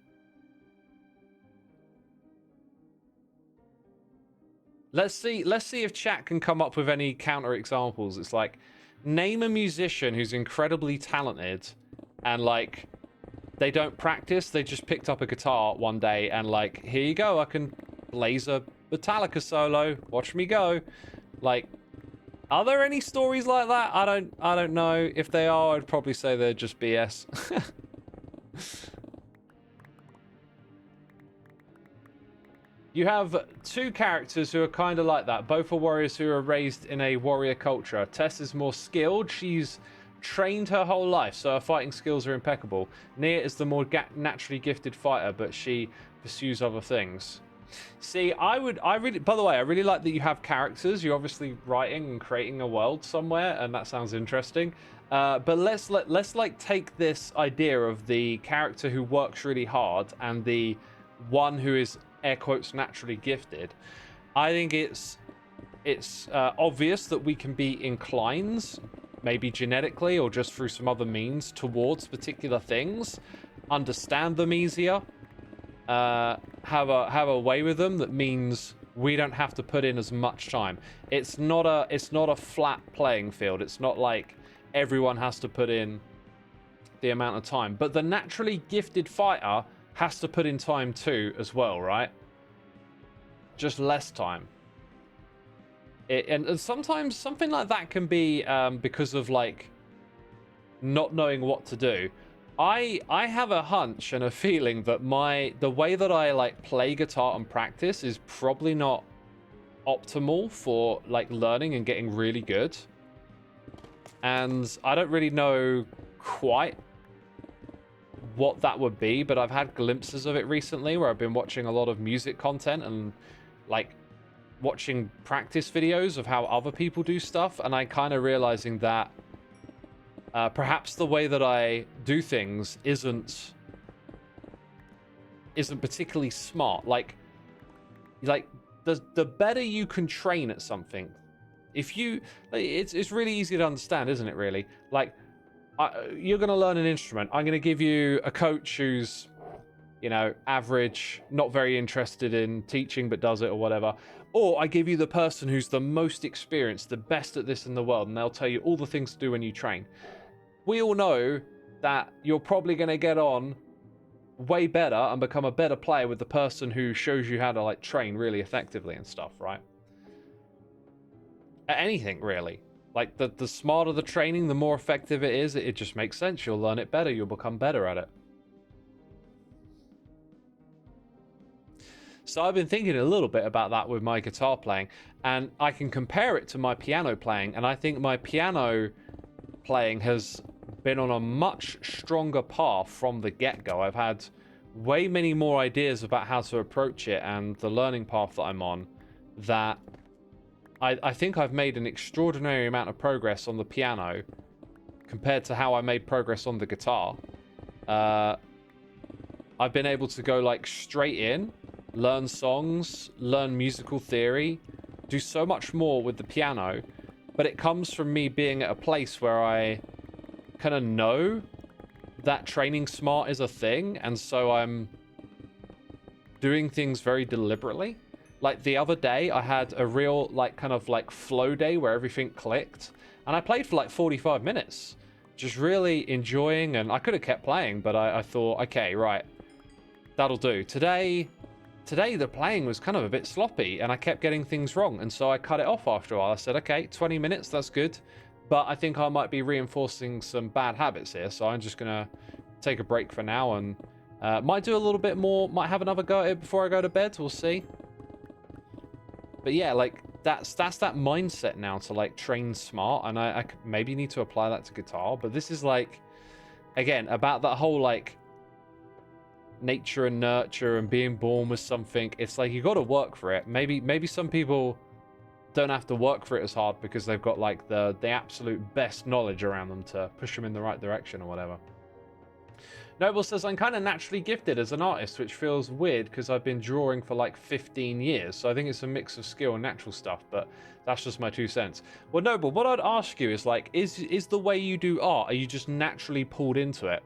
Let's see if chat can come up with any counter examples. It's like, name a musician who's incredibly talented and like they don't practice, they just picked up a guitar one day and like, here you go, I can blaze a Metallica solo, watch me go. Like, are there any stories like that? I don't know. If they are, I'd probably say they're just BS. You have two characters who are kind of like that. Both are warriors who are raised in a warrior culture. Tess is more skilled. She's trained her whole life, so her fighting skills are impeccable. Nia is the more naturally gifted fighter, but she pursues other things. See, by the way, I really like that you have characters. You're obviously writing and creating a world somewhere, and that sounds interesting. But let's like take this idea of the character who works really hard and the one who is air quotes naturally gifted. I think it's obvious that we can be inclined, maybe genetically or just through some other means, towards particular things, understand them easier, have a way with them that means we don't have to put in as much time. It's not a flat playing field. It's not like everyone has to put in the amount of time, but the naturally gifted fighter has to put in time too as well, right? Just less time. And sometimes something like that can be because of like not knowing what to do. I have a hunch and a feeling that the way that I like play guitar and practice is probably not optimal for like learning and getting really good. And I don't really know quite what that would be, but I've had glimpses of it recently where I've been watching a lot of music content and like watching practice videos of how other people do stuff, and I kind of realizing that perhaps the way that I do things isn't particularly smart. Like the better you can train at something, if you, it's really easy to understand, isn't it? Really, like you're going to learn an instrument. I'm going to give you a coach who's, you know, average, not very interested in teaching, but does it or whatever. Or I give you the person who's the most experienced, the best at this in the world, and they'll tell you all the things to do when you train. We all know that you're probably going to get on way better and become a better player with the person who shows you how to like train really effectively and stuff, right? At anything, really. Like, the smarter the training, the more effective it is. It just makes sense. You'll learn it better. You'll become better at it. So I've been thinking a little bit about that with my guitar playing. And I can compare it to my piano playing. And I think my piano playing has been on a much stronger path from the get-go. I've had way many more ideas about how to approach it and the learning path that I'm on, that I think I've made an extraordinary amount of progress on the piano compared to how I made progress on the guitar. I've been able to go like straight in, learn songs, learn musical theory, do so much more with the piano, but it comes from me being at a place where I kind of know that training smart is a thing, and so I'm doing things very deliberately. Like the other day, I had a real like kind of like flow day where everything clicked, and I played for like 45 minutes, just really enjoying, and I could have kept playing, but I thought, okay, right, that'll do. Today the playing was kind of a bit sloppy, and I kept getting things wrong, and so I cut it off after a while. I said, okay, 20 minutes, that's good, but I think I might be reinforcing some bad habits here, so I'm just gonna take a break for now, and might do a little bit more, might have another go at it before I go to bed, we'll see. But yeah, like that's that mindset now to like train smart, and I maybe need to apply that to guitar. But this is like, again, about that whole like nature and nurture and being born with something. It's like you got to work for it. Maybe some people don't have to work for it as hard because they've got like the absolute best knowledge around them to push them in the right direction or whatever. Noble says, I'm kind of naturally gifted as an artist, which feels weird because I've been drawing for like 15 years. So I think it's a mix of skill and natural stuff, but that's just my 2 cents. Well, Noble, what I'd ask you is like, is the way you do art, are you just naturally pulled into it?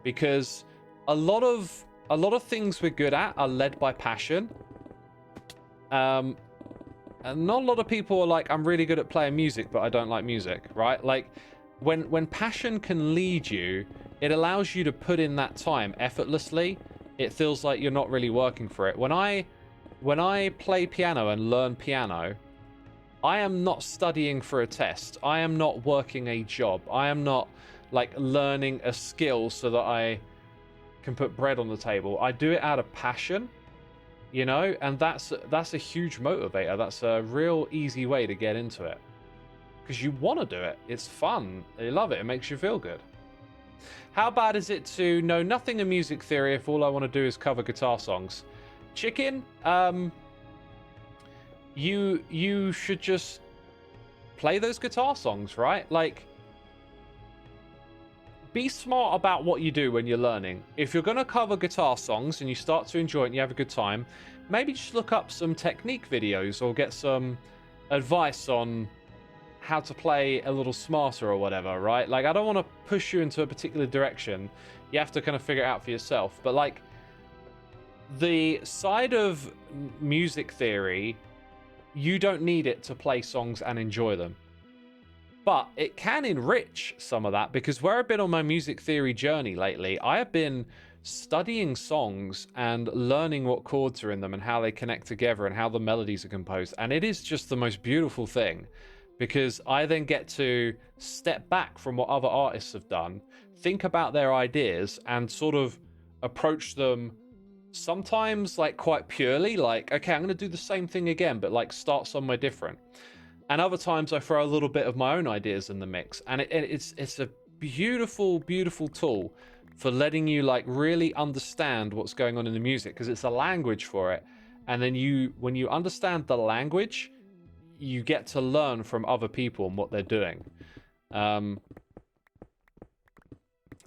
Because a lot of things we're good at are led by passion. And not a lot of people are like, I'm really good at playing music, but I don't like music, right? Like, when passion can lead you, it allows you to put in that time effortlessly. It feels like you're not really working for it. When I play piano and learn piano, I am not studying for a test. I am not working a job. I am not like learning a skill so that I can put bread on the table. I do it out of passion, you know, and that's a huge motivator. That's a real easy way to get into it because you want to do it. It's fun. You love it. It makes you feel good. How bad is it to know nothing in music theory if all I want to do is cover guitar songs? Chicken, you should just play those guitar songs, right? Like, be smart about what you do when you're learning. If you're going to cover guitar songs and you start to enjoy it and you have a good time, maybe just look up some technique videos or get some advice on how to play a little smarter or whatever, right? Like, I don't want to push you into a particular direction. You have to kind of figure it out for yourself. But, like, the side of music theory, you don't need it to play songs and enjoy them. But it can enrich some of that, because where I've been on my music theory journey lately, I have been studying songs and learning what chords are in them and how they connect together and how the melodies are composed. And it is just the most beautiful thing, because I then get to step back from what other artists have done, think about their ideas, and sort of approach them sometimes like quite purely, like, okay, I'm going to do the same thing again, but like start somewhere different. And other times I throw a little bit of my own ideas in the mix, and it's a beautiful, beautiful tool for letting you like really understand what's going on in the music, because it's a language for it. And then when you understand the language, you get to learn from other people and what they're doing.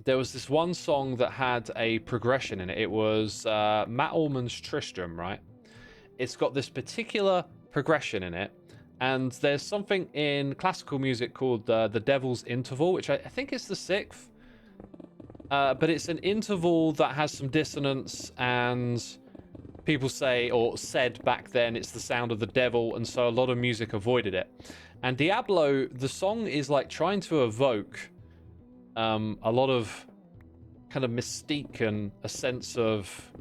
There was this one song that had a progression in it. It was Matt Ullman's Tristram, right? It's got this particular progression in it. And there's something in classical music called the Devil's Interval, which I think is the sixth. But it's an interval that has some dissonance, and people say, or said back then, it's the sound of the devil, and so a lot of music avoided it. And Diablo, the song is like trying to evoke a lot of kind of mystique and a sense of,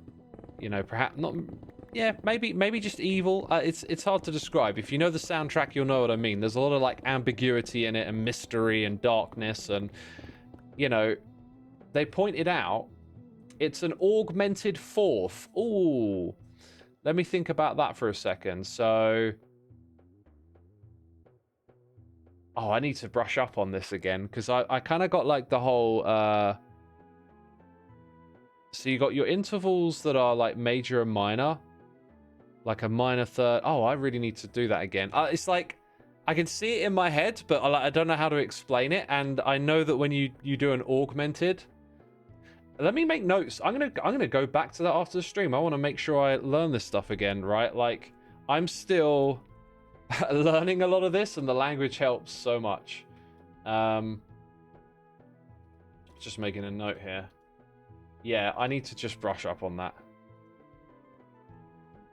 you know, perhaps not... Yeah, maybe just evil. It's hard to describe. If you know the soundtrack, you'll know what I mean. There's a lot of like ambiguity in it, and mystery and darkness, and you know, they pointed out it's an augmented fourth. Ooh, let me think about that for a second. So, oh, I need to brush up on this again, because I kind of got like the whole. So you got your intervals that are like major and minor. Like a minor third. Oh, I really need to do that again. It's like, I can see it in my head, but I don't know how to explain it. And I know that when you do an augmented... Let me make notes. I'm gonna go back to that after the stream. I want to make sure I learn this stuff again, right? Like, I'm still learning a lot of this, and the language helps so much. Just making a note here. Yeah, I need to just brush up on that.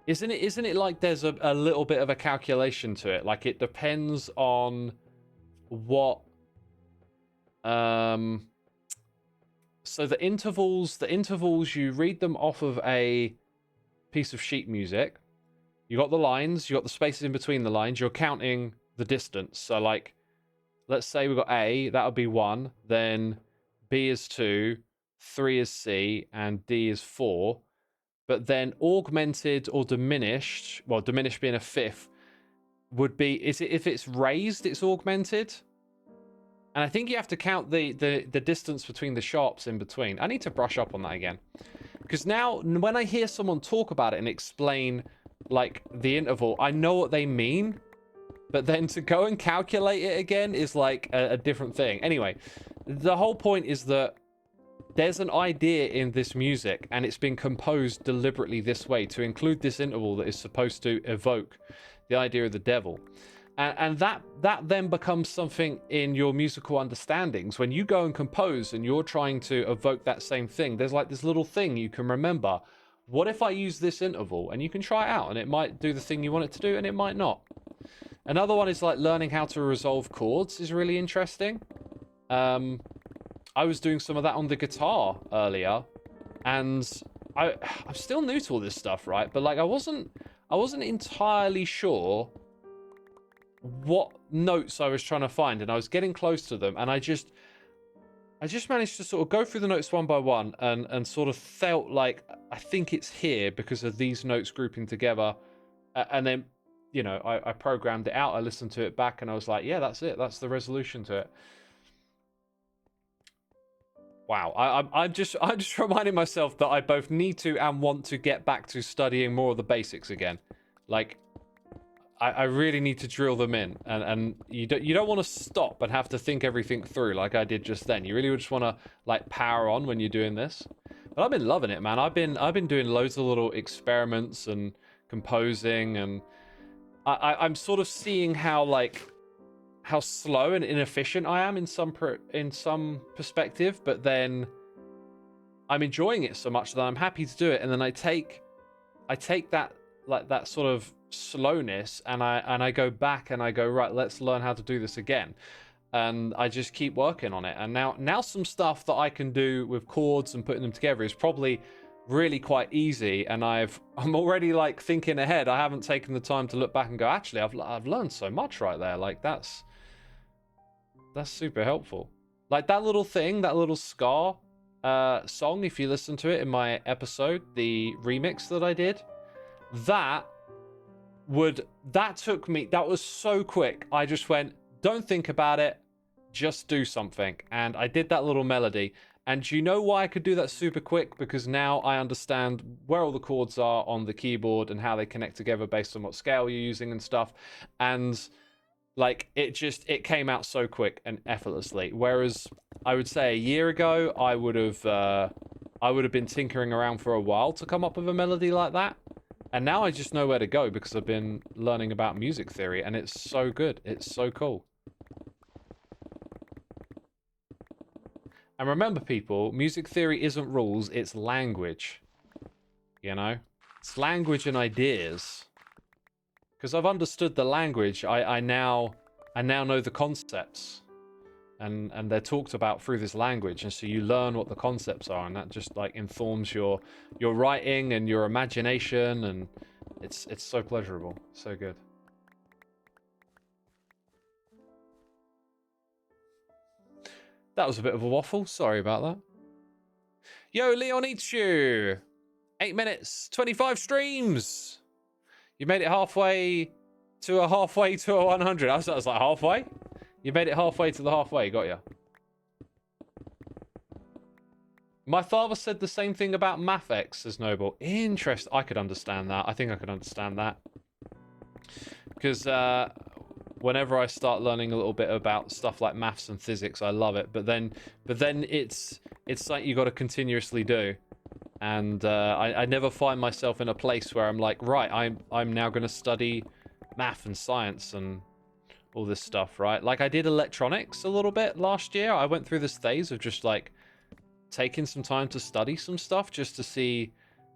Isn't it like there's a little bit of a calculation to it? Like, it depends on what... So the intervals, you read them off of a piece of sheet music. You got the lines, you got the spaces in between the lines, you're counting the distance. So, like, let's say we've got A, that would be 1, then B is 2, 3 is C, and D is 4. But then augmented or diminished, well, diminished being a fifth, would be, is it if it's raised, it's augmented? And I think you have to count the distance between the sharps in between. I need to brush up on that again. Because now, when I hear someone talk about it and explain, like, the interval, I know what they mean. But then to go and calculate it again is, like, a different thing. Anyway, the whole point is that there's an idea in this music, and it's been composed deliberately this way to include this interval that is supposed to evoke the idea of the devil. And that then becomes something in your musical understandings. When you go and compose and you're trying to evoke that same thing, there's like this little thing you can remember. What if I use this interval? And you can try it out, and it might do the thing you want it to do, and it might not. Another one is like learning how to resolve chords is really interesting. I was doing some of that on the guitar earlier, and I'm still new to all this stuff, right? But like I wasn't entirely sure what notes I was trying to find, and I was getting close to them, and I just managed to sort of go through the notes one by one and sort of felt like I think it's here because of these notes grouping together, and then, you know, I programmed it out, I listened to it back, and I was like, yeah, that's it, that's the resolution to it. Wow, I'm just reminding myself that I both need to and want to get back to studying more of the basics again. Like, I really need to drill them in, and you don't want to stop and have to think everything through like I did just then. You really just want to like power on when you're doing this. But I've been loving it, man. I've been doing loads of little experiments and composing, and I'm sort of seeing how slow and inefficient I am in some perspective, but then I'm enjoying it so much that I'm happy to do it, and then I take that, like, that sort of slowness, and I go back and I go, right, let's learn how to do this again, and I just keep working on it. And now some stuff that I can do with chords and putting them together is probably really quite easy, and I'm already like thinking ahead. I haven't taken the time to look back and go, actually, I've learned so much right there. Like, that's super helpful. Like that little thing, that little ska song, if you listen to it in my episode, the remix that I did, that took me, that was so quick. I just went, don't think about it, just do something. And I did that little melody. And do you know why I could do that super quick? Because now I understand where all the chords are on the keyboard and how they connect together based on what scale you're using and stuff. And like, it came out so quick and effortlessly. Whereas I would say a year ago, I would have been tinkering around for a while to come up with a melody like that. And now I just know where to go because I've been learning about music theory, and it's so good. It's so cool. And remember, people, music theory isn't rules, it's language. You know? It's language and ideas. Because I've understood the language, I now know the concepts. And they're talked about through this language, and so you learn what the concepts are, and that just like informs your writing and your imagination, and it's so pleasurable, so good. That was a bit of a waffle. Sorry about that. Yo, Leon eats you. 8 minutes, 25 streams. You made it halfway to a 100. I was like, halfway? You made it halfway to the halfway, got ya. My father said the same thing about MathX, says Noble. Interesting. I could understand that. I think I could understand that. Because whenever I start learning a little bit about stuff like maths and physics, I love it. But then it's something you got to continuously do. And I never find myself in a place where I'm like, right, I'm now going to study math and science and all this stuff, right? Like, I did electronics a little bit last year. I went through this phase of just like taking some time to study some stuff just to see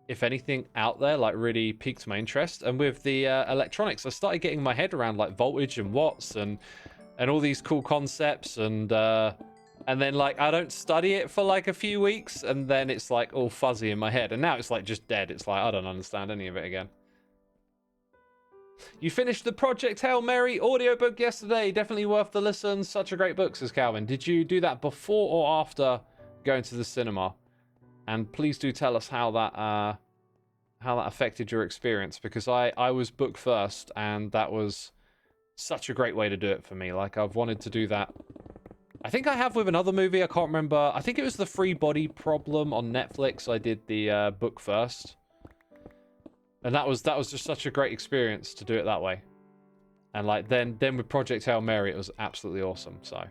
if anything out there like really piqued my interest. And with the electronics, I started getting my head around like voltage and watts and all these cool concepts, and then like I don't study it for like a few weeks, and then it's like all fuzzy in my head, and now it's like just dead. It's like I don't understand any of it again. You finished the Project Hail Mary audiobook yesterday. Definitely worth the listen. Such a great book, says Calvin. Did you do that before or after going to the cinema? And please do tell us how that affected your experience, because I was book first, and that was such a great way to do it for me. Like, I've wanted to do that. I think I have with another movie. I can't remember. I think it was The Free Body Problem on Netflix. I did the book first. And that was just such a great experience to do it that way. And like then with Project Hail Mary, it was absolutely awesome. So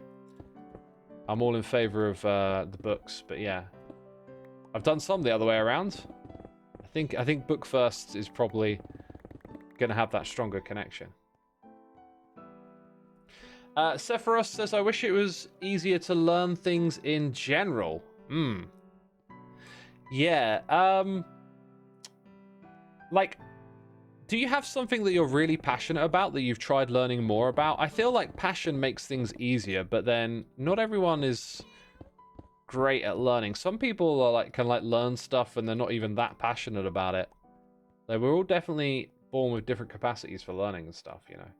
I'm all in favor of the books, but yeah, I've done some the other way around. I think book first is probably gonna have that stronger connection. Sephiroth says, I wish it was easier to learn things in general. Yeah. Like, do you have something that you're really passionate about that you've tried learning more about? I feel like passion makes things easier, but then not everyone is great at learning. Some people are like can like learn stuff and they're not even that passionate about it. So we're all definitely born with different capacities for learning and stuff, you know.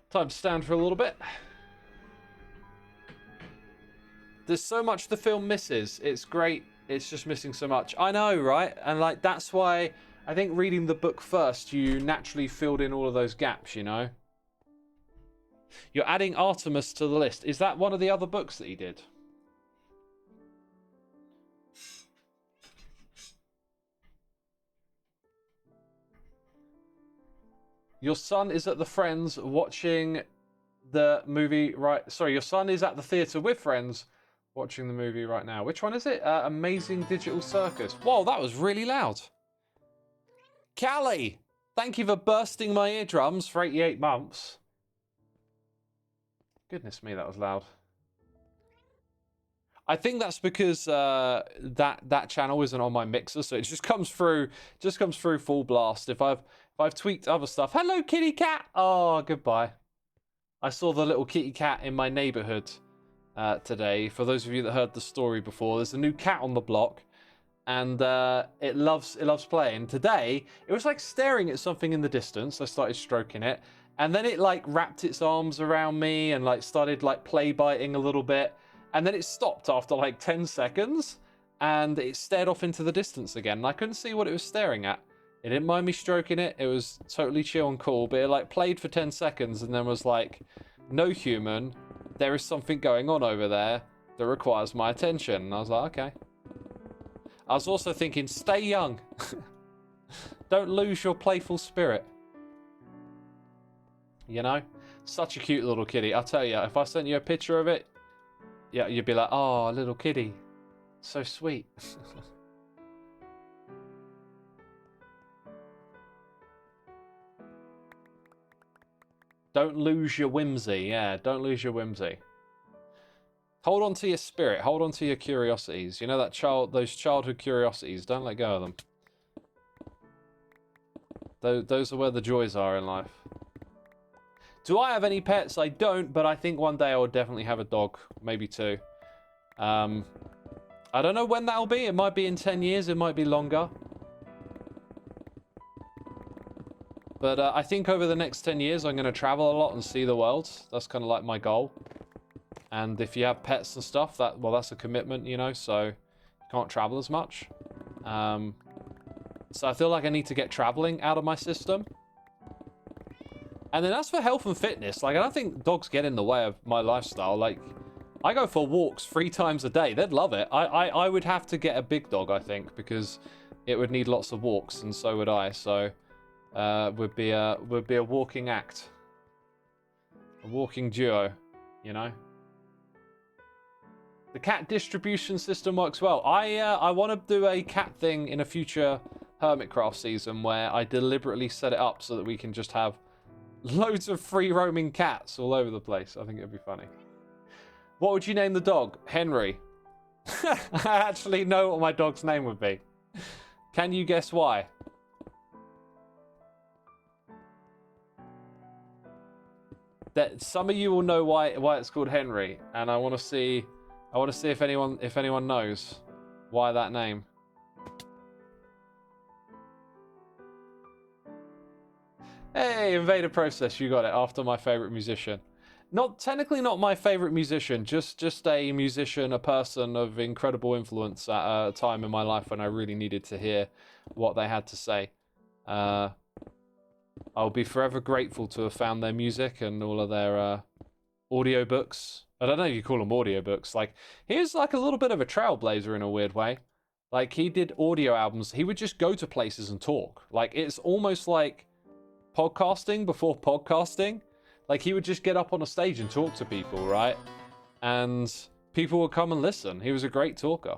Time to stand for a little bit. There's so much the film misses. It's great. It's just missing so much. I know, right? And like that's why I think reading the book first, you naturally filled in all of those gaps, you know? You're adding Artemis to the list. Is that one of the other books that he did? Your son is at the Friends watching the movie right... Sorry, your son is at the theatre with friends watching the movie right now. Which one is it? Amazing Digital Circus. Whoa, that was really loud. Callie! Thank you for bursting my eardrums for 88 months. Goodness me, that was loud. I think that's because that channel isn't on my mixer, so it just comes through full blast. If I've tweaked other stuff. Hello, kitty cat. Oh, goodbye. I saw the little kitty cat in my neighborhood today. For those of you that heard the story before, there's a new cat on the block, and it loves playing. Today, it was like staring at something in the distance. I started stroking it, and then it like wrapped its arms around me and like started like play biting a little bit. And then it stopped after like 10 seconds and it stared off into the distance again. And I couldn't see what it was staring at. It didn't mind me stroking it. It was totally chill and cool. But it like played for 10 seconds and then was like, no human, there is something going on over there that requires my attention. And I was like, okay. I was also thinking, stay young. Don't lose your playful spirit. You know? Such a cute little kitty. I'll tell you, if I sent you a picture of it, yeah, you'd be like, oh, little kitty. So sweet. Don't lose your whimsy. Yeah, don't lose your whimsy. Hold on to your spirit. Hold on to your curiosities. You know that those childhood curiosities. Don't let go of them. Those are where the joys are in life. Do I have any pets? I don't, but I think one day I will definitely have a dog. Maybe two. I don't know when that'll be. It might be in 10 years. It might be longer. But I think over the next 10 years, I'm going to travel a lot and see the world. That's kind of like my goal. And if you have pets and stuff, that's a commitment, you know, so you can't travel as much. So I feel like I need to get traveling out of my system. And then as for health and fitness, like, I don't think dogs get in the way of my lifestyle. Like, I go for walks 3 times a day. They'd love it. I would have to get a big dog, I think, because it would need lots of walks, and so would I. So, would be a walking act. A walking duo, you know? The cat distribution system works well. I want to do a cat thing in a future Hermitcraft season where I deliberately set it up so that we can just have loads of free roaming cats all over the place. I think it'd be funny. What would you name the dog? Henry. I actually know what my dog's name would be. Can you guess why? That some of you will know why it's called Henry, and I want to see if anyone knows why that name. Hey, Invader Process, you got it. After my favorite musician. Technically not my favorite musician, just a musician, a person of incredible influence at a time in my life when I really needed to hear what they had to say. I'll be forever grateful to have found their music and all of their audiobooks. I don't know if you call them audiobooks. Like, he was like a little bit of a trailblazer in a weird way. Like, he did audio albums. He would just go to places and talk. Like, it's almost like podcasting before podcasting. Like, he would just get up on a stage and talk to people, right? And people would come and listen. He was a great talker.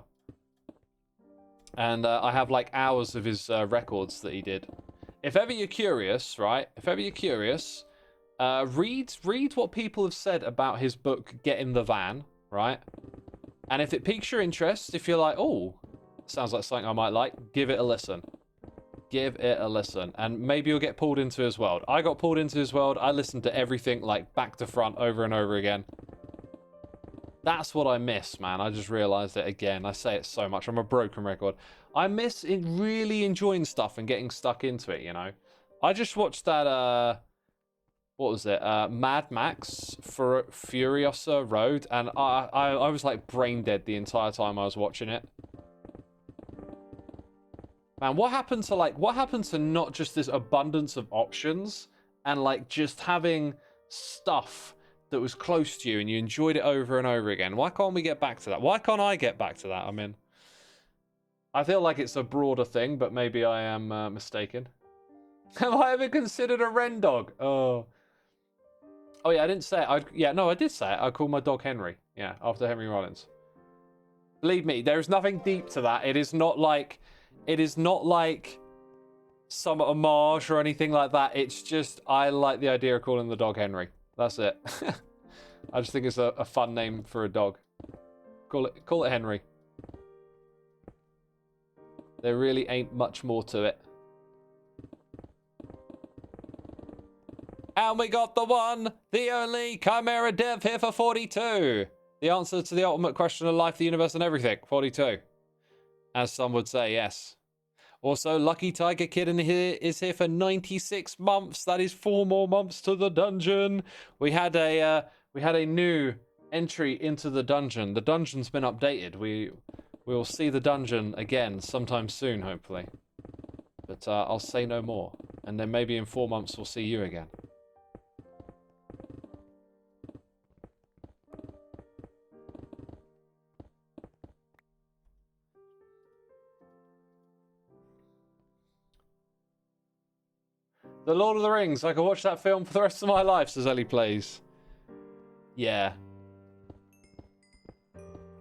And I have like hours of his records that he did. If ever you're curious, right? If ever you're curious, read what people have said about his book, Get in the Van, right? And if it piques your interest, if you're like, oh, sounds like something I might like, give it a listen. Give it a listen, and maybe you'll get pulled into his world. I got pulled into his world. I listened to everything, like, back to front, over and over again. That's what I miss, man. I just realized it again. I say it so much. I'm a broken record. I miss really enjoying stuff and getting stuck into it, you know? I just watched that, what was it? Mad Max for Furiosa Road, and I was, like, brain dead the entire time I was watching it. Man, what happened to not just this abundance of options and like just having stuff that was close to you and you enjoyed it over and over again? Why can't we get back to that? Why can't I get back to that? I mean, I feel like it's a broader thing, but maybe I am mistaken. Have I ever considered a Ren dog? Oh yeah, I didn't say it. Yeah, no, I did say it. I called my dog Henry. Yeah, after Henry Rollins. Believe me, there is nothing deep to that. It is not like some homage or anything like that. It's just, I like the idea of calling the dog Henry. That's it. I just think it's a fun name for a dog. Call it Henry. There really ain't much more to it. And we got the one, the only Chimera Dev here for 42. The answer to the ultimate question of life, the universe, and everything. 42. As some would say, yes. Also, Lucky Tiger Kid in here is here for 96 months. That is 4 more months to the dungeon. We had a new entry into the dungeon. The dungeon's been updated. We will see the dungeon again sometime soon, hopefully. But I'll say no more. And then maybe in 4 months we'll see you again. The Lord of the Rings. I could watch that film for the rest of my life, says Ellie Plays. Yeah.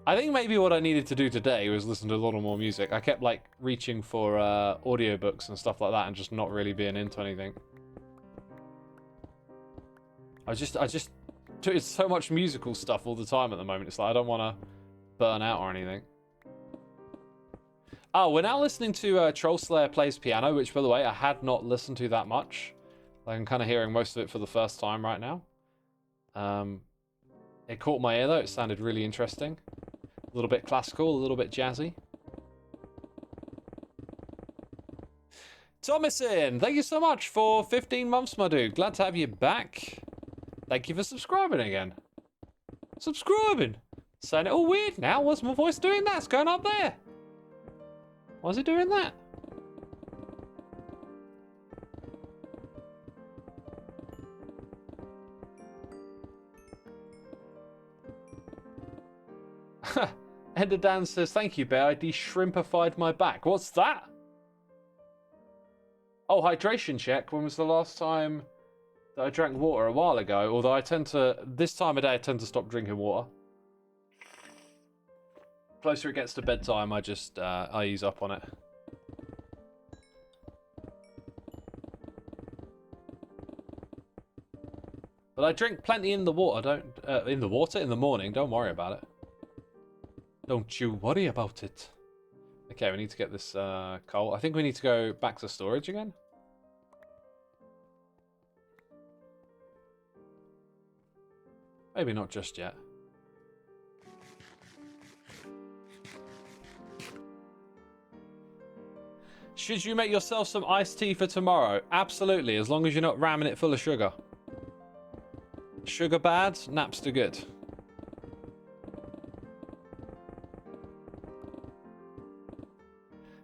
I think maybe what I needed to do today was listen to a lot more music. I kept, like, reaching for audiobooks and stuff like that and just not really being into anything. I just do so much musical stuff all the time at the moment. It's like I don't want to burn out or anything. Oh, we're now listening to Troll Slayer Plays Piano, which, by the way, I had not listened to that much. Like, I'm kind of hearing most of it for the first time right now. It caught my ear, though. It sounded really interesting. A little bit classical, a little bit jazzy. Thomason, thank you so much for 15 months, my dude. Glad to have you back. Thank you for subscribing again. Subscribing. Saying it all weird now. What's my voice doing that? It's going up there. Why is it doing that? Ender Dan says, thank you, Bear. I de-shrimpified my back. What's that? Oh, hydration check. When was the last time that I drank water? A while ago. Although I tend to, this time of day, I tend to stop drinking water. Closer it gets to bedtime, I just, I ease up on it. But I drink plenty in the water, in the morning, don't worry about it. Don't you worry about it. Okay, we need to get this, coal. I think we need to go back to storage again. Maybe not just yet. Should you make yourself some iced tea for tomorrow? Absolutely, as long as you're not ramming it full of sugar. Sugar bad, Napster good.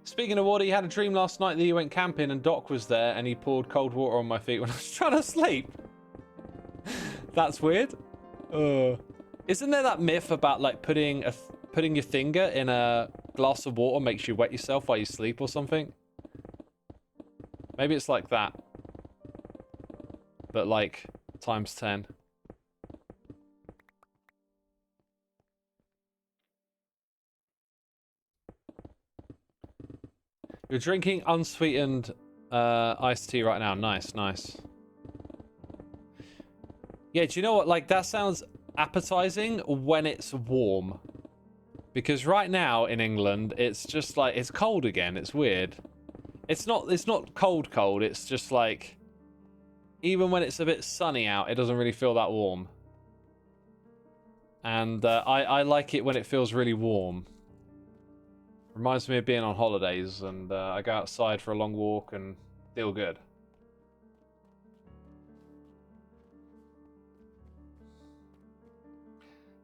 Speaking of water, he had a dream last night that he went camping and Doc was there and he poured cold water on my feet when I was trying to sleep. That's weird. Isn't there that myth about like putting your finger in a glass of water makes you wet yourself while you sleep or something? Maybe it's like that. But like times 10. You're drinking unsweetened iced tea right now. Nice, nice. Yeah, do you know what? Like, that sounds appetizing when it's warm. Because right now in England, it's just like, it's cold again. It's weird. It's not cold cold. It's just like, even when it's a bit sunny out, it doesn't really feel that warm. And I like it when it feels really warm. Reminds me of being on holidays, and I go outside for a long walk and feel good.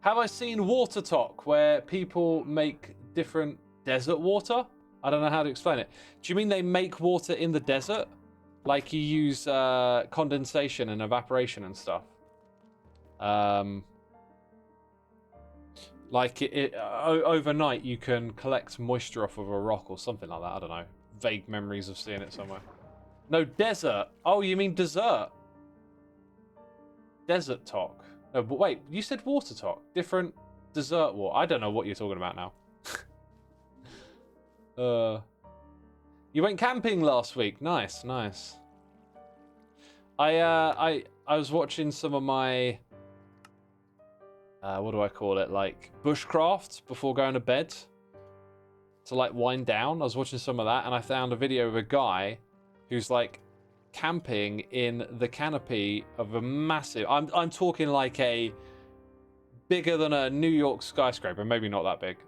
Have I seen Water Talk, where people make different desert water? I don't know how to explain it. Do you mean they make water in the desert? Like you use condensation and evaporation and stuff? Like overnight you can collect moisture off of a rock or something like that. I don't know. Vague memories of seeing it somewhere. No, desert. Oh, you mean dessert? Desert Talk. No, but wait, you said Water Talk. Different dessert water. I don't know what you're talking about now. You went camping last week. Nice, nice. I was watching some of my what do I call it? Like bushcraft before going to bed to like wind down. I was watching some of that, and I found a video of a guy who's like camping in the canopy of a massive. I'm talking like a bigger than a New York skyscraper, maybe not that big.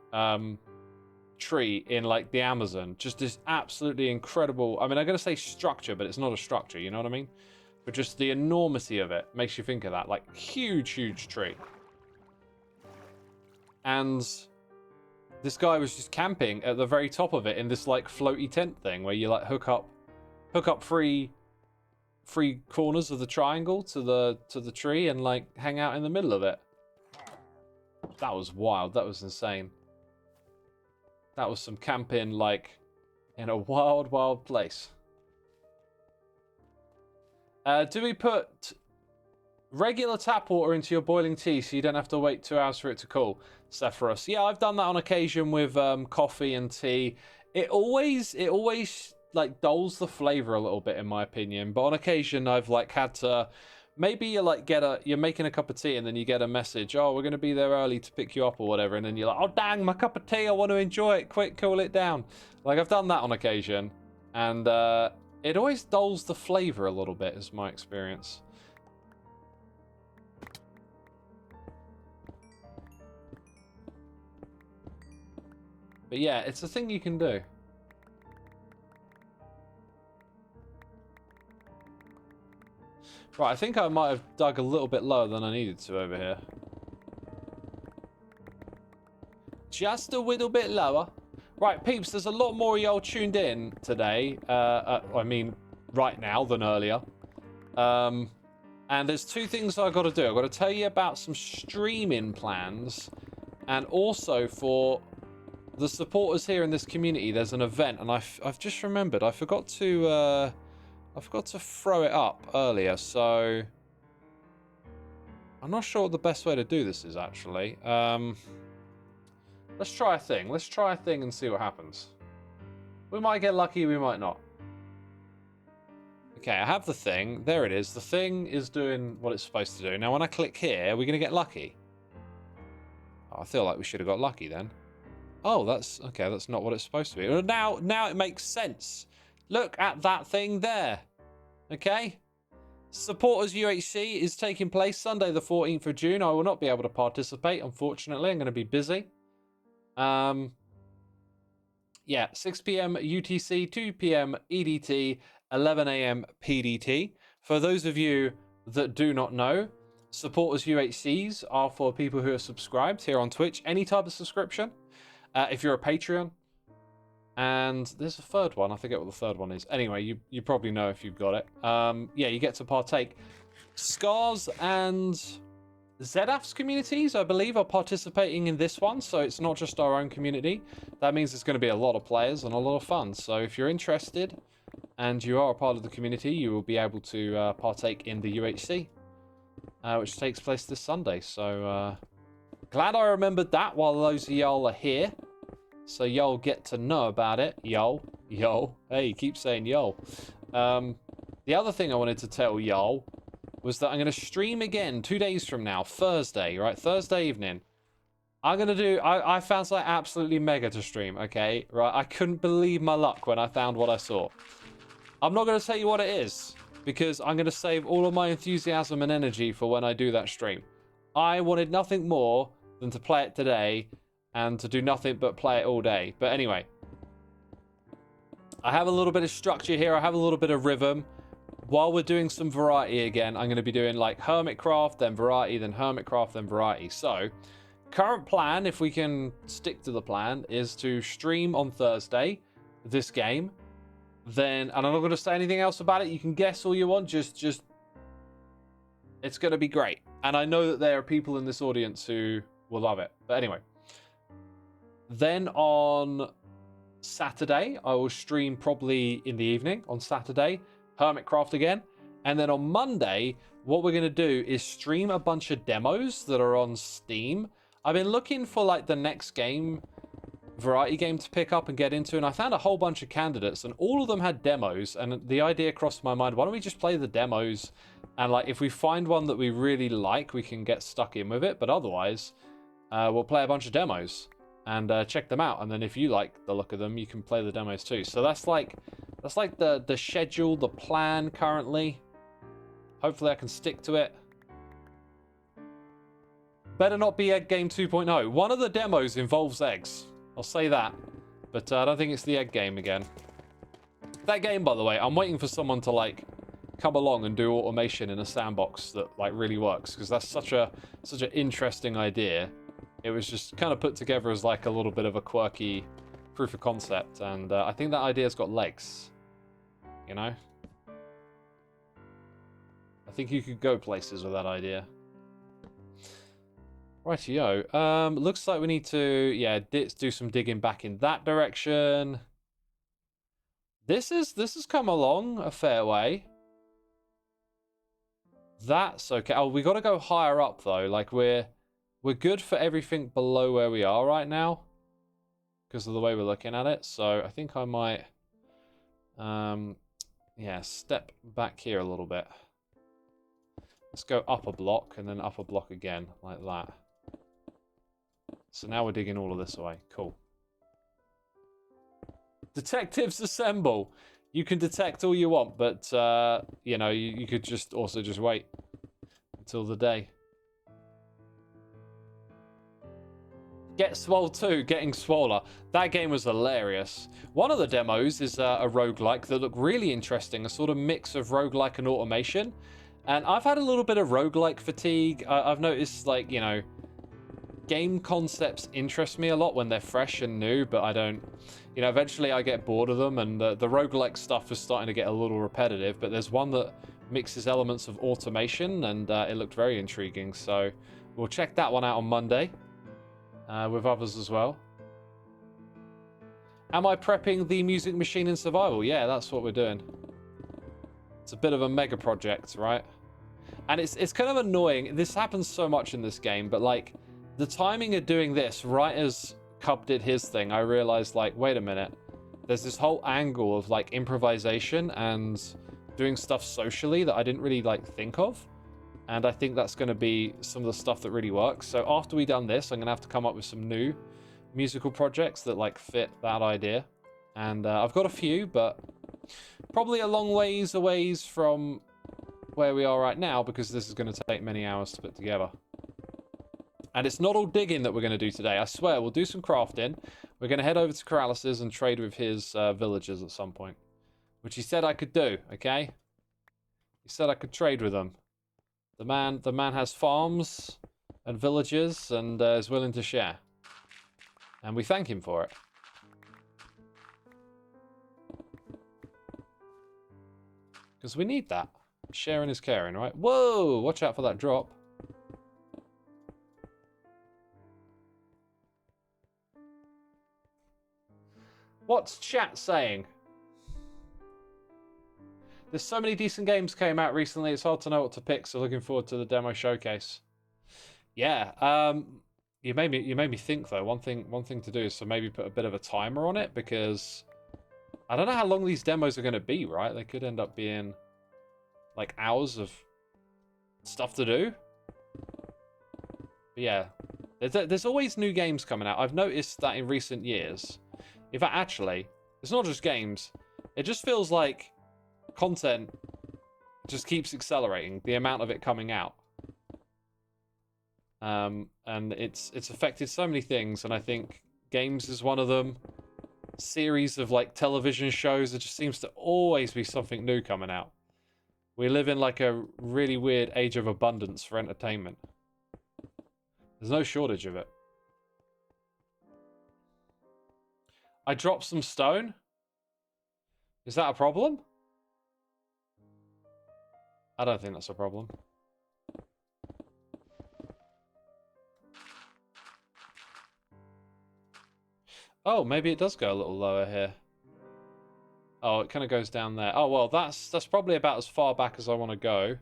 Tree in like the Amazon. Just this absolutely incredible. I mean, I'm gonna say structure, but it's not a structure. You know what I mean? But just the enormity of it makes you think of that. Like huge, huge tree. And this guy was just camping at the very top of it in this like floaty tent thing where you like hook up three corners of the triangle to the tree and like hang out in the middle of it. That was wild. That was insane. That was some camping like in a wild, wild place. Do we put regular tap water into your boiling tea so you don't have to wait 2 hours for it to cool? Sephiroth. Yeah, I've done that on occasion with coffee and tea. It always like dulls the flavor a little bit, in my opinion. But on occasion, I've like had to. Maybe you like you're making a cup of tea and then you get a message. Oh, we're gonna be there early to pick you up or whatever, and then you're like, oh dang, my cup of tea. I want to enjoy it. Quick, cool it down. Like I've done that on occasion, and it always dulls the flavor a little bit, is my experience. But yeah, it's a thing you can do. Right, I think I might have dug a little bit lower than I needed to over here. Just a little bit lower. Right, peeps, there's a lot more of y'all tuned in today. I mean, right now than earlier. And there's two things I've got to do. I've got to tell you about some streaming plans. And also for the supporters here in this community, there's an event. And I've just remembered, I forgot to throw it up earlier, so I'm not sure what the best way to do this is, actually. Let's try a thing. Let's try a thing and see what happens. We might get lucky, we might not. Okay, I have the thing. There it is. The thing is doing what it's supposed to do. Now, when I click here, we're going to get lucky. Oh, I feel like we should have got lucky then. Oh, that's... Okay, that's not what it's supposed to be. Now it makes sense. Look at that thing there. Okay? Supporters UHC is taking place Sunday the 14th of June. I will not be able to participate, unfortunately. I'm going to be busy. Yeah, 6 p.m. UTC, 2 p.m. EDT, 11 a.m. PDT. For those of you that do not know, supporters UHCs are for people who are subscribed here on Twitch. Any type of subscription. If you're a Patreon. And there's a third one. I forget what the third one is. Anyway, you probably know if you've got it. Yeah, you get to partake. Scars and ZF's communities, I believe, are participating in this one. So it's not just our own community. That means there's going to be a lot of players and a lot of fun. So if you're interested and you are a part of the community, you will be able to partake in the UHC, which takes place this Sunday. So glad I remembered that while those of y'all are here. So y'all get to know about it. Yo. Hey, keep saying yo. The other thing I wanted to tell y'all was that I'm going to stream again 2 days from now, Thursday, right? Thursday evening. I found something absolutely mega to stream, okay? Right, I couldn't believe my luck when I found what I saw. I'm not going to tell you what it is, because I'm going to save all of my enthusiasm and energy for when I do that stream. I wanted nothing more than to play it today, and to do nothing but play it all day. But anyway, I have a little bit of structure here, I have a little bit of rhythm. While we're doing some variety again, I'm going to be doing like Hermitcraft, then variety, then Hermitcraft, then variety. So, current plan, if we can stick to the plan, is to stream on Thursday this game. Then, and I'm not going to say anything else about it. You can guess all you want. Just, it's going to be great. And I know that there are people in this audience who will love it. But anyway, then on Saturday, I will stream probably in the evening on Saturday, Hermitcraft again. And then on Monday, what we're going to do is stream a bunch of demos that are on Steam. I've been looking for like the next game, variety game to pick up and get into, and I found a whole bunch of candidates, and all of them had demos, and the idea crossed my mind, why don't we just play the demos, and like if we find one that we really like, we can get stuck in with it, but otherwise, we'll play a bunch of demos and check them out, and then if you like the look of them, you can play the demos too. So that's like the schedule, the plan currently. Hopefully I can stick to it. Better not be Egg Game 2.0. One of the demos involves eggs. I'll say that. But I don't think it's the egg game again. That game, by the way, I'm waiting for someone to, like, come along and do automation in a sandbox that, like, really works. Because that's such an interesting idea. It was just kind of put together as, like, a little bit of a quirky proof of concept. And I think that idea's got legs. You know? I think you could go places with that idea. Rightio. Looks like we need to, yeah, do some digging back in that direction. This has come along a fair way. That's okay. Oh, we got to go higher up though. Like we're good for everything below where we are right now, because of the way we're looking at it. So I think I might, yeah, step back here a little bit. Let's go up a block and then up a block again, like that. So now we're digging all of this away. Cool. Detectives assemble. You can detect all you want, but, you know, you could just also just wait until the day. Get Swole 2, getting swoller. That game was hilarious. One of the demos is a roguelike that looked really interesting, a sort of mix of roguelike and automation. And I've had a little bit of roguelike fatigue. I've noticed, like, you know, game concepts interest me a lot when they're fresh and new, but I don't, you know, eventually I get bored of them, and the roguelike stuff is starting to get a little repetitive, but there's one that mixes elements of automation, and it looked very intriguing, so we'll check that one out on Monday, with others as well. Am I prepping the music machine in survival? Yeah, that's what we're doing. It's a bit of a mega project, right? And it's kind of annoying. This happens so much in this game, but like, the timing of doing this, right as Cub did his thing, I realized, like, wait a minute. There's this whole angle of, like, improvisation and doing stuff socially that I didn't really, like, think of. And I think that's going to be some of the stuff that really works. So after we've done this, I'm going to have to come up with some new musical projects that, like, fit that idea. And I've got a few, but probably a long ways away from where we are right now, because this is going to take many hours to put together. And it's not all digging that we're going to do today. I swear, we'll do some crafting. We're going to head over to Keralis and trade with his villagers at some point. Which he said I could do, okay? He said I could trade with them. The man has farms and villages and is willing to share. And we thank him for it. Because we need that. Sharing is caring, right? Whoa! Watch out for that drop. What's chat saying? There's so many decent games came out recently, it's hard to know what to pick, so looking forward to the demo showcase. Yeah, you made me think though. One thing to do is to maybe put a bit of a timer on it, because I don't know how long these demos are going to be, right? They could end up being like hours of stuff to do. But yeah, There's always new games coming out. I've noticed that in recent years. In fact, actually, it's not just games. It just feels like content just keeps accelerating, the amount of it coming out. And it's affected so many things, and I think games is one of them. Series of like television shows, there just seems to always be something new coming out. We live in like a really weird age of abundance for entertainment. There's no shortage of it. I dropped some stone. Is that a problem? I don't think that's a problem. Oh, maybe it does go a little lower here. Oh, it kind of goes down there. Oh, well, that's probably about as far back as I want to go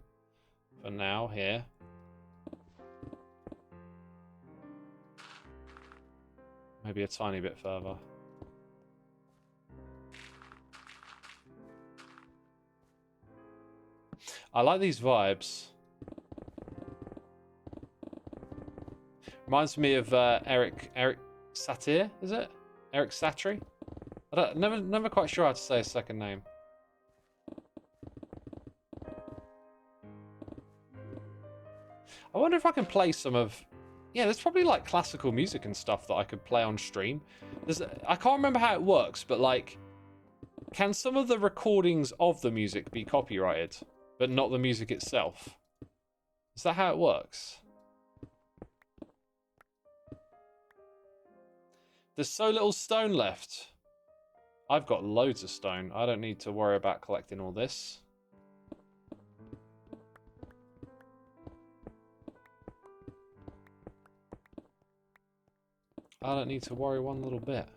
for now here. Maybe a tiny bit further. I like these vibes. Reminds me of Eric Satir, is it? Eric Satry? Never quite sure how to say his second name. I wonder if I can play some of... Yeah, there's probably like classical music and stuff that I could play on stream. I can't remember how it works, but like... Can some of the recordings of the music be copyrighted, but not the music itself? Is that how it works? There's so little stone left. I've got loads of stone. I don't need to worry about collecting all this. I don't need to worry one little bit.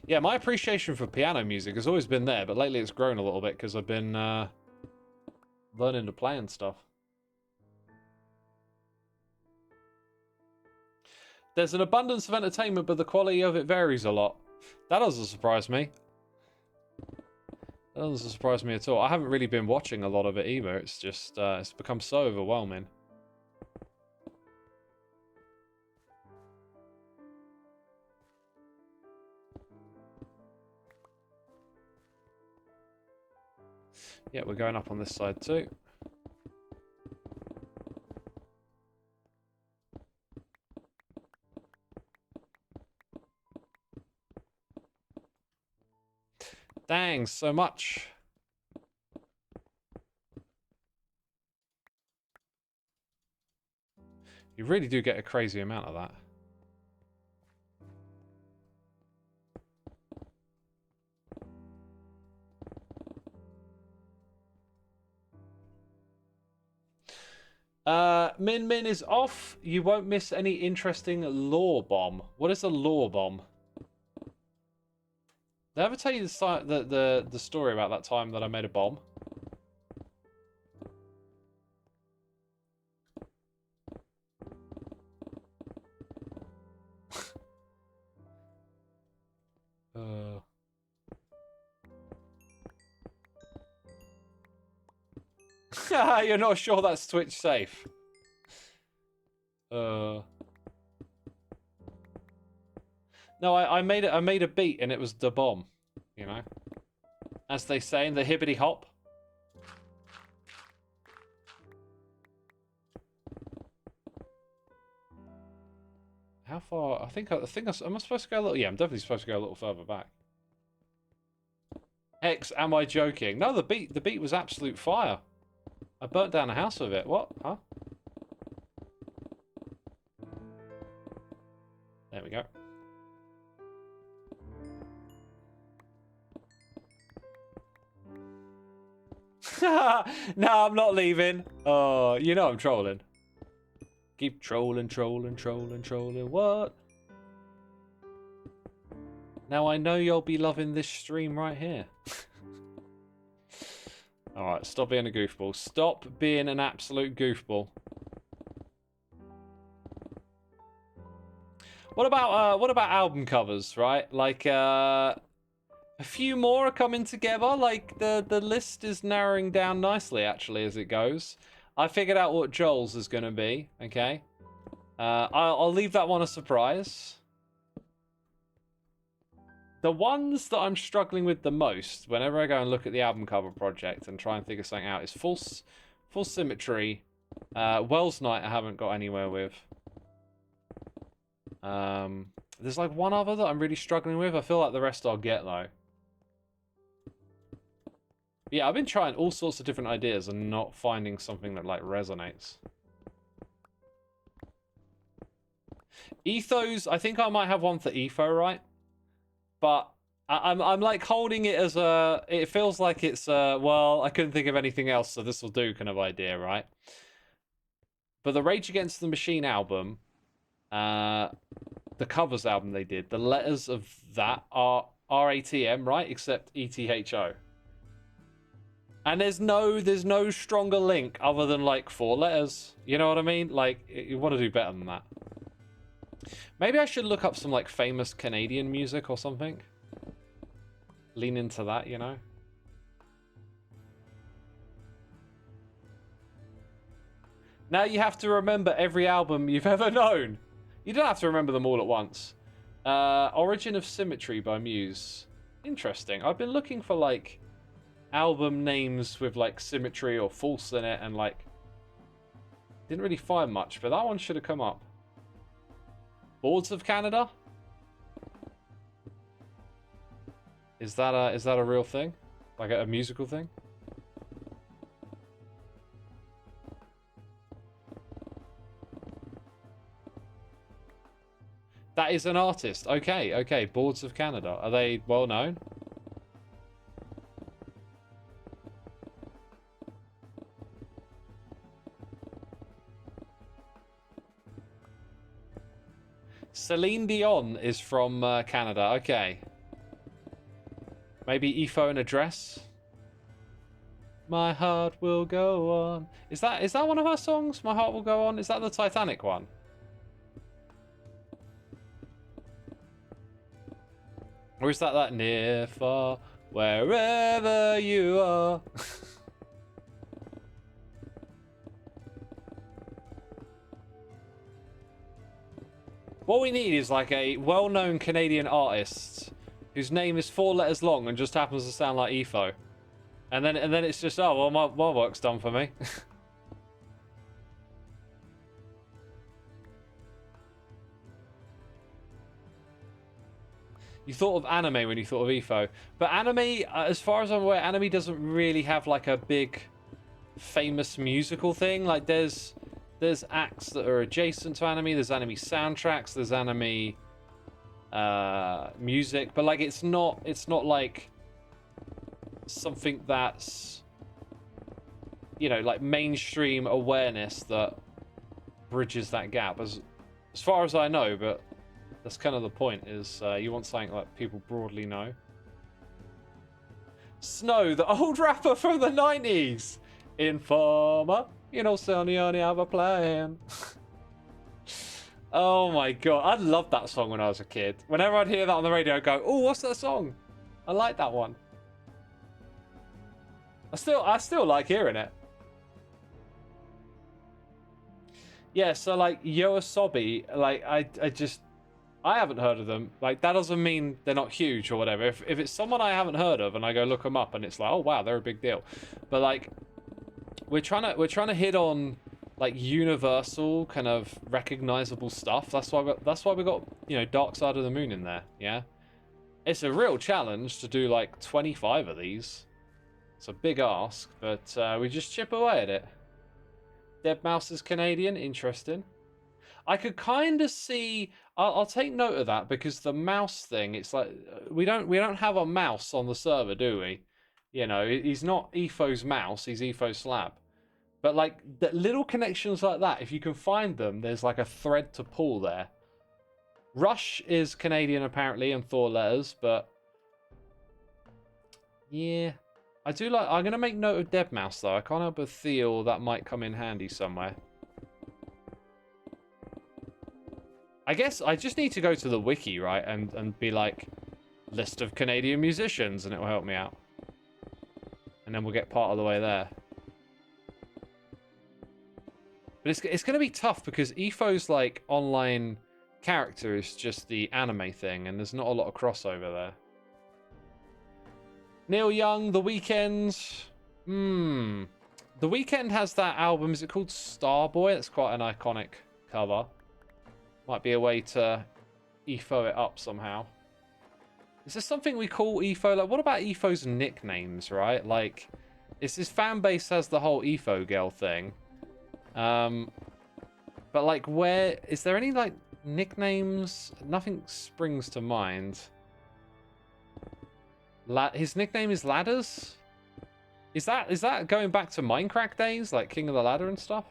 Yeah, my appreciation for piano music has always been there, but lately it's grown a little bit because I've been learning to play and stuff. There's an abundance of entertainment, but the quality of it varies a lot. That doesn't surprise me. That doesn't surprise me at all. I haven't really been watching a lot of it either. It's just, it's become so overwhelming. Yeah, we're going up on this side too. Thanks so much. You really do get a crazy amount of that. Min Min is off. You won't miss any interesting lore bomb. What is a lore bomb? Did I ever tell you the story about that time that I made a bomb? You're not sure that's Twitch safe. No, I made a beat and it was the bomb, you know, as they say in the hibbity hop. How far? I think am I supposed to go a little? Yeah, I'm definitely supposed to go a little further back. X, am I joking? No, the beat was absolute fire. I burnt down a house with it. What? Huh? There we go. No, I'm not leaving. Oh, you know I'm trolling. Keep trolling. What? Now I know you'll be loving this stream right here. Alright, stop being a goofball. Stop being an absolute goofball. What about album covers, right? Like, A few more are coming together. Like, the list is narrowing down nicely, actually, as it goes. I figured out what Joel's is going to be, okay? I'll leave that one a surprise. The ones that I'm struggling with the most, whenever I go and look at the album cover project and try and figure something out, is Full Symmetry. Wells Night I haven't got anywhere with. There's like one other that I'm really struggling with. I feel like the rest I'll get, though. Yeah, I've been trying all sorts of different ideas and not finding something that, like, resonates. Ethos, I think I might have one for Etho, right? But I'm like holding it as a... It feels like it's well, I couldn't think of anything else, so this will do kind of idea, right? But the Rage Against the Machine album, the covers album they did, the letters of that are RATM, right? Except ETHO. And there's no stronger link other than like 4 letters. You know what I mean? Like, you want to do better than that. Maybe I should look up some like famous Canadian music or something. Lean into that, you know? Now you have to remember every album you've ever known. You don't have to remember them all at once. Origin of Symmetry by Muse. Interesting. I've been looking for like album names with like symmetry or false in it and like didn't really find much, but that one should have come up. Boards of Canada? Is that a real thing? Like a musical thing? That is an artist. Okay, okay. Boards of Canada. Are they well known? Celine Dion is from Canada. Okay. Maybe Etho in a dress. My heart will go on. Is that one of her songs? My heart will go on. Is that the Titanic one? Or is that near, far, wherever you are? What we need is like a well-known Canadian artist whose name is 4 letters long and just happens to sound like Etho. And then it's just, oh, well, my work's done for me. You thought of anime when you thought of Etho. But anime, as far as I'm aware, anime doesn't really have like a big famous musical thing. Like there's acts that are adjacent to anime, there's anime soundtracks, there's anime music, but like it's not like something that's, you know, like mainstream awareness that bridges that gap as far as I know, but that's kind of the point, is you want something like people broadly know. Snow, the old rapper from the 90s. Informer, you know, Sonny only have a plan. Oh my god, I loved that song when I was a kid. Whenever I'd hear that on the radio, I'd go, oh, what's that song? I like that one. I still like hearing it. Yeah, so like Yoasobi, like I haven't heard of them. Like that doesn't mean they're not huge or whatever. If it's someone I haven't heard of and I go look them up and it's like, oh wow, they're a big deal. But like we're trying to hit on like universal kind of recognizable stuff. That's why we got, you know, Dark Side of the Moon in there. Yeah, it's a real challenge to do like 25 of these. It's a big ask, but we just chip away at it. Deadmau5 is Canadian. Interesting. I could kind of see. I'll take note of that, because the mouse thing. It's like we don't have a mouse on the server, do we? You know, he's not Etho's mouse. He's Etho's slab. But like the little connections like that, if you can find them, there's like a thread to pull there. Rush is Canadian apparently, and 4 letters, but yeah. I'm going to make note of Deadmau5 though. I can't help but feel that might come in handy somewhere. I guess I just need to go to the wiki, right? And be like, list of Canadian musicians, and it will help me out. And then we'll get part of the way there. But it's going to be tough because Etho's like online character is just the anime thing, and there's not a lot of crossover there. Neil Young, The Weeknd. The Weeknd has that album. Is it called Starboy? It's quite an iconic cover. Might be a way to Etho it up somehow. Is there something we call Etho? Like, what about Etho's nicknames, right? Like, it's his fan base has the whole Etho girl thing. But like, where is there any like nicknames? Nothing springs to mind. His nickname is Ladders. Is that going back to Minecraft days, like King of the Ladder and stuff?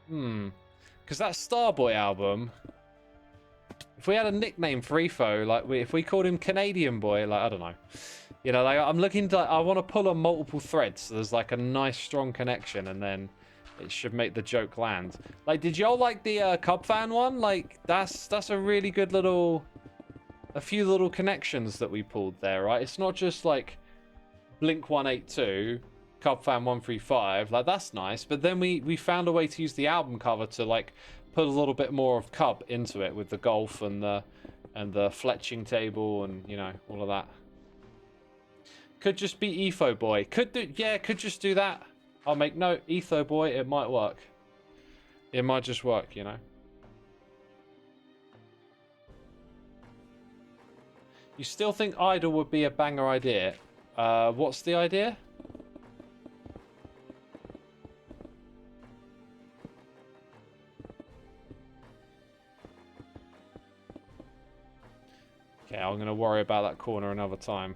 Because that Starboy album, if we had a nickname for Etho, like if we called him Canadian Boy, like I don't know, you know, like I'm looking to, I want to pull on multiple threads, so there's like a nice strong connection, and then it should make the joke land. Like, did y'all like the Cub fan one? Like, that's a really good little, a few little connections that we pulled there, right? It's not just like Blink 182. Cub Fan 135, like that's nice, but then we found a way to use the album cover to like put a little bit more of Cub into it with the golf and the fletching table and, you know, all of that. Could just be Etho Boy. Could just do that. I'll make note, Etho Boy, it might work. It might just work, you know. You still think Idol would be a banger idea? What's the idea? Okay, I'm going to worry about that corner another time.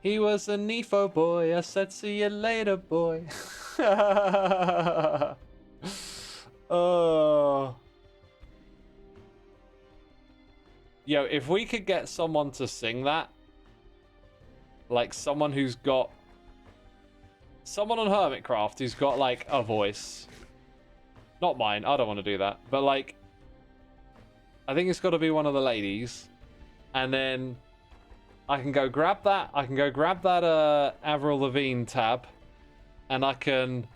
He was a Nefo boy. I said, see you later, boy. Oh. Yo, if we could get someone to sing that, like someone who's got... Someone on Hermitcraft who's got, like, a voice. Not mine, I don't want to do that. But, like... I think it's got to be one of the ladies, and then I can go grab that. I can go grab that Avril Lavigne tab, and I can,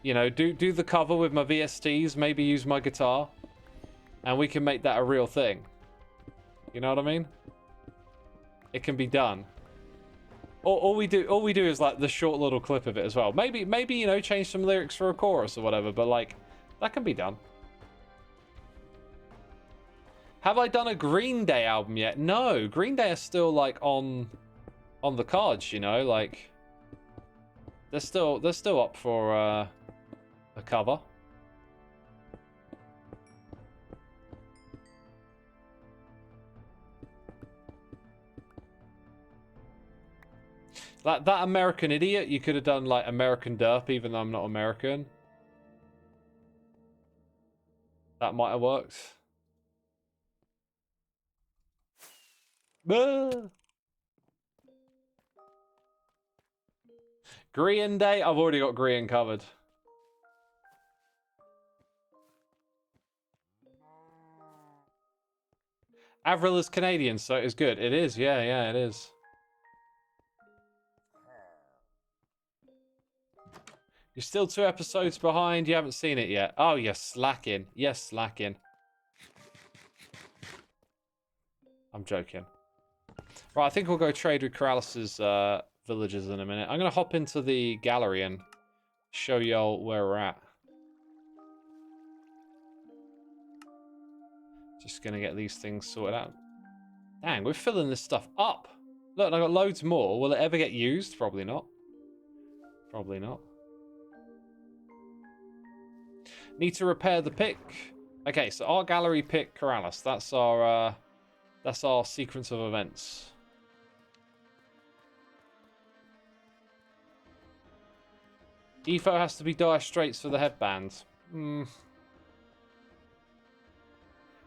you know, do the cover with my VSTs. Maybe use my guitar, and we can make that a real thing. You know what I mean? It can be done. All we do is like the short little clip of it as well. Maybe you know, change some lyrics for a chorus or whatever. But like, that can be done. Have I done a Green Day album yet? No, Green Day are still like on the cards, you know, like they're still up for a cover. That American Idiot, you could have done like American Derp, even though I'm not American. That might have worked. Green Day, I've already got Green covered. Avril is Canadian, so it's good. It is, yeah, it is. You're still 2 episodes behind. You haven't seen it yet. Oh, you're slacking. Yes, slacking. I'm joking. Right, I think we'll go trade with Keralis's villagers in a minute. I'm going to hop into the gallery and show y'all where we're at. Just going to get these things sorted out. Dang, we're filling this stuff up. Look, I've got loads more. Will it ever get used? Probably not. Probably not. Need to repair the pick. Okay, so our gallery pick Keralis. That's our sequence of events. Etho has to be Dire Straits for the headband.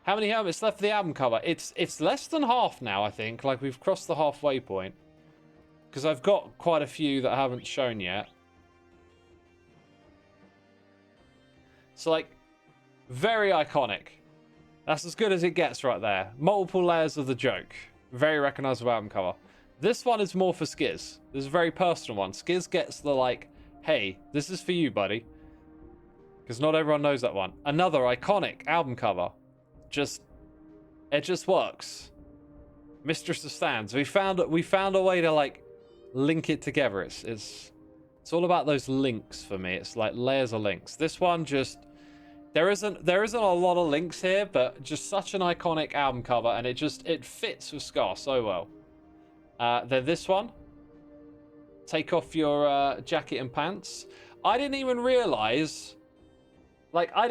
How many helmets left for the album cover? It's less than half now, I think. Like, we've crossed the halfway point. because I've got quite a few that I haven't shown yet. So, like, very iconic. That's as good as it gets right there. Multiple layers of the joke. Very recognizable album cover. This one is more for Skiz. This is a very personal one. Skiz gets the, like, hey, this is for you, buddy. Because not everyone knows that one. Another iconic album cover. It just works. Mistress of Stands. We found a way to, like, link it together. It's all about those links for me. It's like layers of links. This one just... There isn't a lot of links here, but just such an iconic album cover, and it fits with Scar so well. Then this one, take off your jacket and pants. I didn't even realize, like I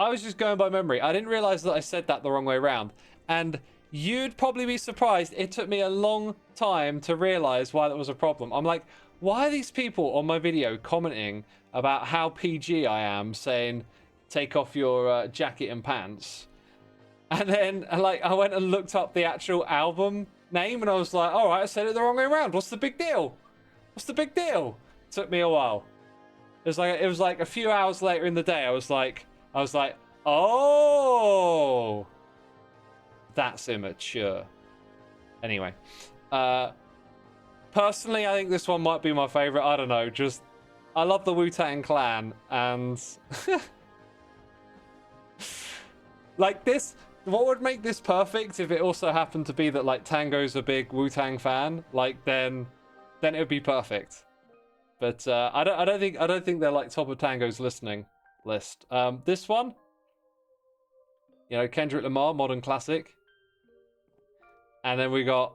was just going by memory. I didn't realize that I said that the wrong way around, and you'd probably be surprised. It took me a long time to realize why that was a problem. I'm like, why are these people on my video commenting about how PG I am, saying take off your jacket and pants? And then, like, I went and looked up the actual album name, and I was like, all right, I said it the wrong way around. What's the big deal? What's the big deal? Took me a while. It was like a few hours later in the day. I was like, oh, that's immature. Anyway, personally, I think this one might be my favorite. I don't know. Just, I love the Wu-Tang Clan, and like this. What would make this perfect if it also happened to be that, like, Tango's a big Wu-Tang fan? Like, then it would be perfect. But I don't think they're, like, top of Tango's listening list. This one, you know, Kendrick Lamar, modern classic. And then we got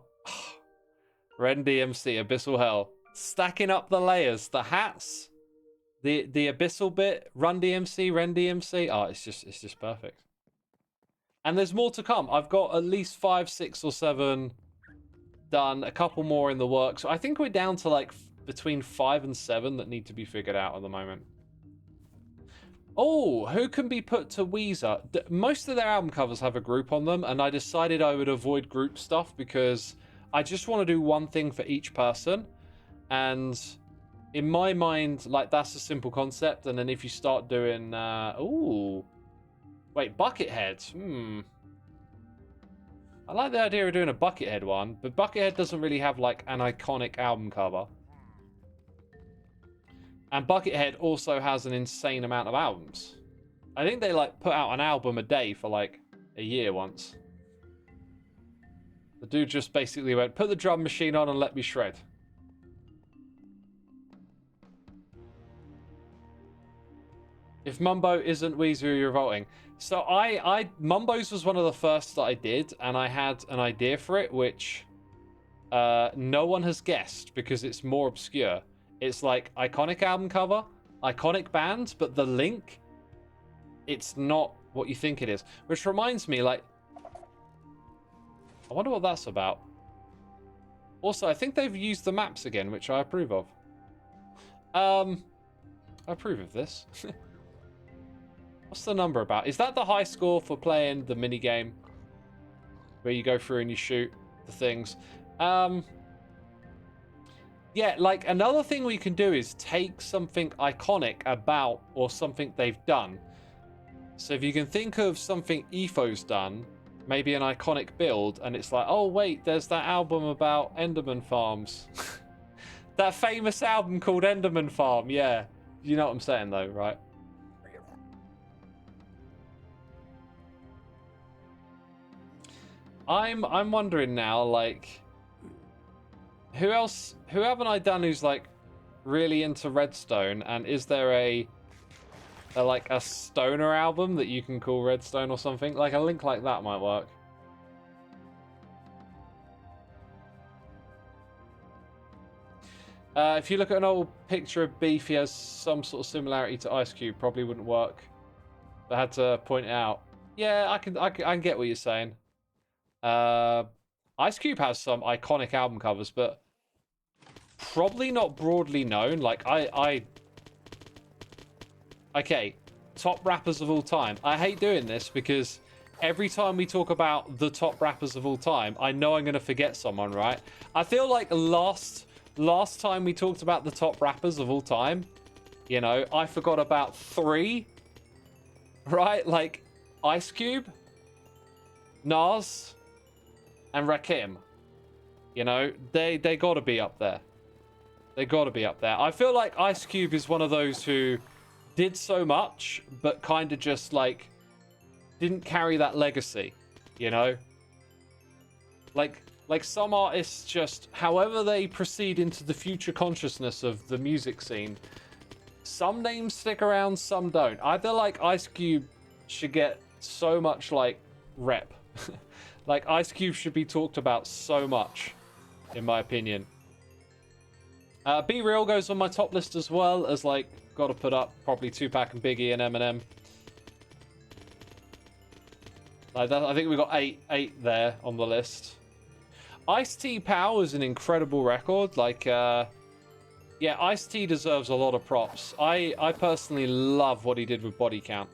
Ren DMC, Abyssal Hell, stacking up the layers, the hats, the Abyssal bit, Run DMC, Ren DMC. Oh, it's just perfect. And there's more to come. I've got at least 5, 6, or 7 done. A couple more in the works. So I think we're down to, like, between 5 and 7 that need to be figured out at the moment. Oh, who can be put to Weezer? Most of their album covers have a group on them, and I decided I would avoid group stuff because I just want to do one thing for each person. And in my mind, like, that's a simple concept. And then if you start doing... ooh... Wait, Buckethead. I like the idea of doing a Buckethead one, but Buckethead doesn't really have, like, an iconic album cover. And Buckethead also has an insane amount of albums. I think they, like, put out an album a day for, like, a year once. The dude just basically went, put the drum machine on and let me shred. If Mumbo isn't Weezer, you're revolting. So Mumbo's was one of the first that I did, and I had an idea for it, which no one has guessed because it's more obscure. It's like iconic album cover, iconic band, but the link, it's not what you think it is. Which reminds me, like, I wonder what that's about. Also, I think they've used the maps again, which I approve of. I approve of this. What's the number about? Is that the high score for playing the mini game where you go through and you shoot the things? Yeah, like, another thing we can do is take something iconic about or something they've done. So if you can think of something Etho's done, maybe an iconic build, and it's like, oh wait, there's that album about Enderman farms. That famous album called Enderman Farm, yeah. You know what I'm saying though, right? I'm wondering now, like, who haven't I done who's, like, really into Redstone, and is there a stoner album that you can call Redstone or something? Like, a link like that might work. If you look at an old picture of Beef, he has some sort of similarity to Ice Cube. Probably wouldn't work. I had to point it out. Yeah, I can get what you're saying. Ice Cube has some iconic album covers, but probably not broadly known. Like, okay, top rappers of all time. I hate doing this because every time we talk about the top rappers of all time, I know I'm going to forget someone, right? I feel like last last time we talked about the top rappers of all time, you know, I forgot about 3, right? Like Ice Cube, Nas, and Rakim. You know, they got to be up there. They got to be up there. I feel like Ice Cube is one of those who did so much, but kind of just like didn't carry that legacy, you know? Like some artists just, however they proceed into the future consciousness of the music scene, some names stick around, some don't. I feel like Ice Cube should get so much like rep. Like Ice Cube should be talked about so much, in my opinion. Be Real goes on my top list as well as like, got to put up probably Tupac and Biggie and Eminem. Like that, I think we got eight there on the list. Ice-T Power is an incredible record. Like, yeah, Ice-T deserves a lot of props. I personally love what he did with Body Count.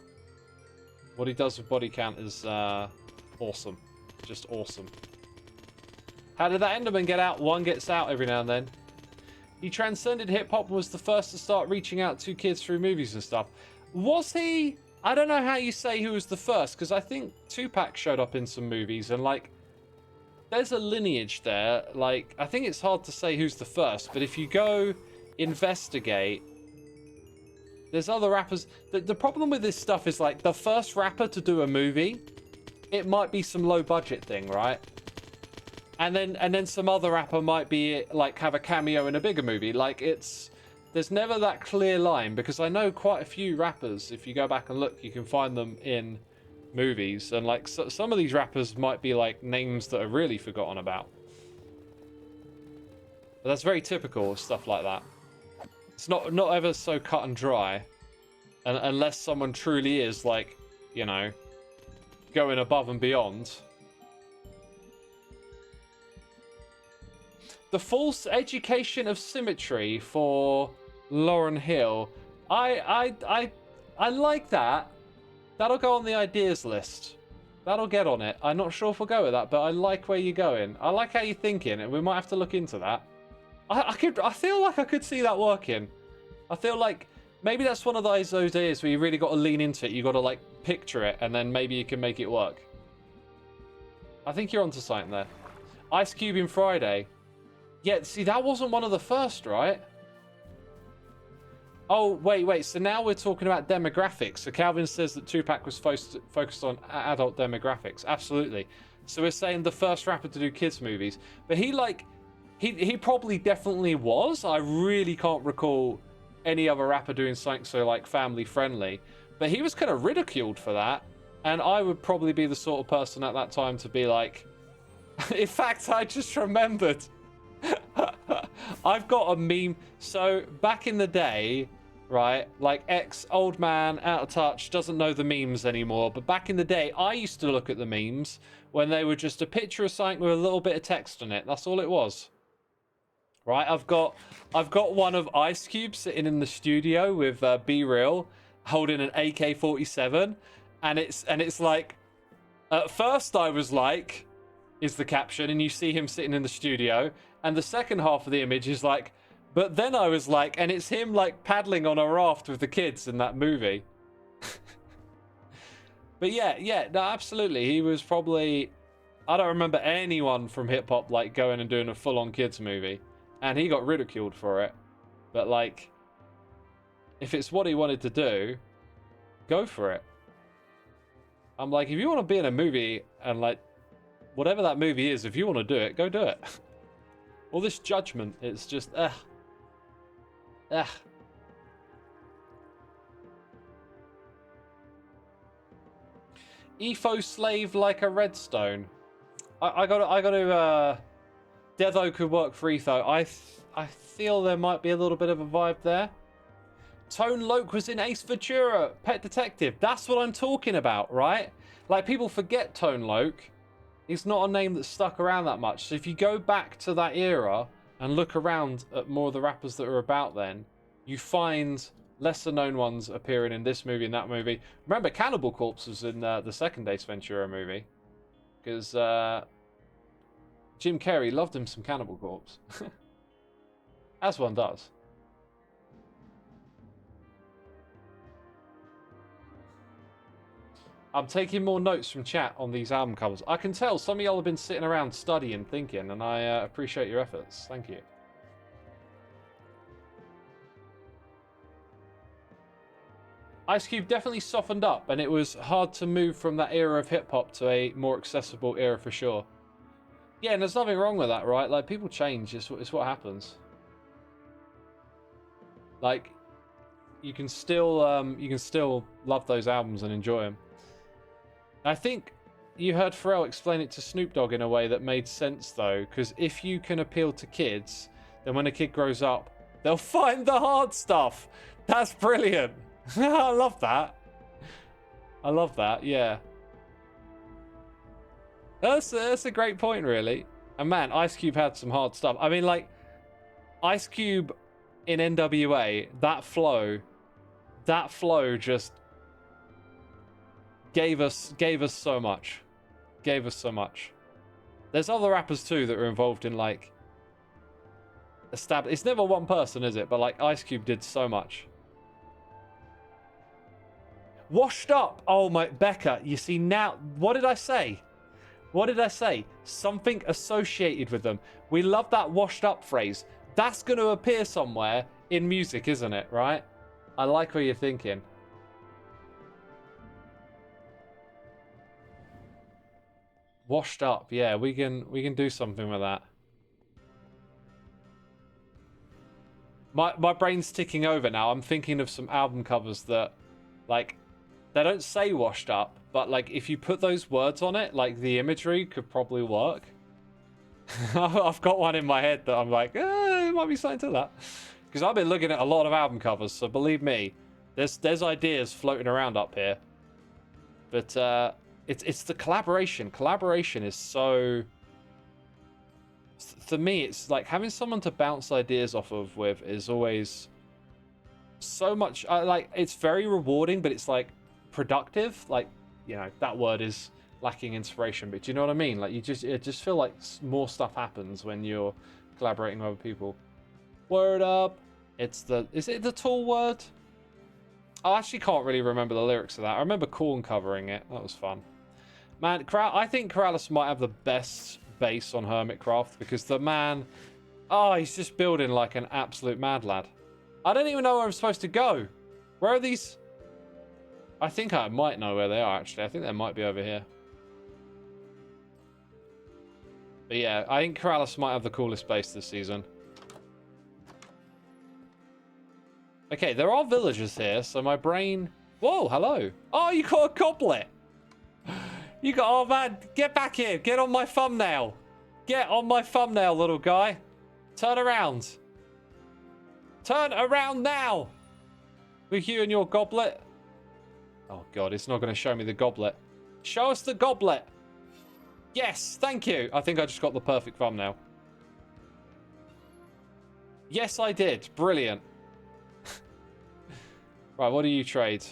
What he does with Body Count is awesome. Just awesome. How did that Enderman get out? One gets out every now and then. He transcended hip-hop and was the first to start reaching out to kids through movies and stuff. Was he? I don't know how you say who was the first, because I think Tupac showed up in some movies, and like, there's a lineage there. Like, I think it's hard to say who's the first, but if you go investigate, there's other rappers. The problem with this stuff is like, the first rapper to do a movie, it might be some low budget thing, right? And then some other rapper might be like have a cameo in a bigger movie. Like, there's never that clear line, because I know quite a few rappers, if you go back and look, you can find them in movies, and like some of these rappers might be like names that are really forgotten about. But that's very typical of stuff like that. It's not ever so cut and dry, and unless someone truly is like, you know, going above and beyond. The False Education of Symmetry for Lauryn Hill. I like that. That'll go on the ideas list. That'll get on it. I'm not sure if we'll go with that, but I like where you're going. I like how you're thinking, and we might have to look into that. I feel like I could see that working. I feel like maybe that's one of those ideas where you really got to lean into it. You got to like picture it, and then maybe you can make it work. I think you're onto something there. Ice Cube in Friday. Yeah, see, that wasn't one of the first, right? Oh, wait. So now we're talking about demographics. So Calvin says that Tupac was focused on adult demographics. Absolutely. So we're saying the first rapper to do kids movies. But he probably definitely was. I really can't recall any other rapper doing something so like family friendly. But he was kind of ridiculed for that. And I would probably be the sort of person at that time to be like... In fact, I just remembered... I've got a meme. So back in the day, right, like old man, out of touch, doesn't know the memes anymore, but back in the day I used to look at the memes when they were just a picture of something with a little bit of text on it. That's all it was. Right, I've got one of Ice Cube sitting in the studio with Be Real holding an AK-47, and it's like, at first I was like, is the caption, and you see him sitting in the studio. And the second half of the image is like, but then I was like, and it's him like paddling on a raft with the kids in that movie. But yeah, no, absolutely. He was probably, I don't remember anyone from hip hop like going and doing a full on kids movie. And he got ridiculed for it. But like, if it's what he wanted to do, go for it. I'm like, if you want to be in a movie and like, whatever that movie is, if you want to do it, go do it. All this judgment, it's just, Etho slave like a redstone. I got to, Devo could work for Etho. I feel there might be a little bit of a vibe there. Tone Loc was in Ace Ventura, Pet Detective. That's what I'm talking about, right? Like, people forget Tone Loc. It's not a name that's stuck around that much. So if you go back to that era and look around at more of the rappers that are about then, you find lesser known ones appearing in this movie and that movie. Remember, Cannibal Corpse was in the second Ace Ventura movie. Because Jim Carrey loved him some Cannibal Corpse. As one does. I'm taking more notes from chat on these album covers. I can tell some of y'all have been sitting around studying, thinking, and I appreciate your efforts. Thank you. Ice Cube definitely softened up, and it was hard to move from that era of hip-hop to a more accessible era for sure. Yeah, and there's nothing wrong with that, right? Like, people change. It's what happens. Like, you can still love those albums and enjoy them. I think you heard Pharrell explain it to Snoop Dogg in a way that made sense, though, because if you can appeal to kids, then when a kid grows up, they'll find the hard stuff. That's brilliant. I love that. I love that, yeah. That's a great point, really. And man, Ice Cube had some hard stuff. I mean, like, Ice Cube in NWA, that flow just gave us so much. Gave us so much. There's other rappers too that are involved in like it's never one person, is it? But like Ice Cube did so much. Washed up. Oh my, Becca, you see now, what did I say? What did I say? Something associated with them. We love that washed up phrase. That's going to appear somewhere in music, isn't it? Right? I like what you're thinking. Washed up. Yeah, we can do something with that. My brain's ticking over now. I'm thinking of some album covers that, like, they don't say washed up, but like if you put those words on it, like the imagery could probably work. I've got one in my head that I'm like, it might be something to that. Because I've been looking at a lot of album covers, so believe me, there's ideas floating around up here. But it's the collaboration. Collaboration is so... For me, it's like having someone to bounce ideas off of with is always so much... like, it's very rewarding, but it's like productive. Like, you know, that word is lacking inspiration, but do you know what I mean? Like, you just feel like more stuff happens when you're collaborating with other people. Word up. Is it the tall word? I actually can't really remember the lyrics of that. I remember Korn covering it. That was fun. Man, I think Keralis might have the best bass on Hermitcraft because the man... Oh, he's just building like an absolute mad lad. I don't even know where I'm supposed to go. Where are these... I think I might know where they are, actually. I think they might be over here. But yeah, I think Keralis might have the coolest bass this season. Okay, there are villagers here, so my brain... Whoa, hello. Oh, you got a goblet. You got... Oh, man, get back here. Get on my thumbnail. Get on my thumbnail, little guy. Turn around. Turn around now. With you and your goblet. Oh, God, it's not going to show me the goblet. Show us the goblet. Yes, thank you. I think I just got the perfect thumbnail. Yes, I did. Brilliant. Right, what do you trade?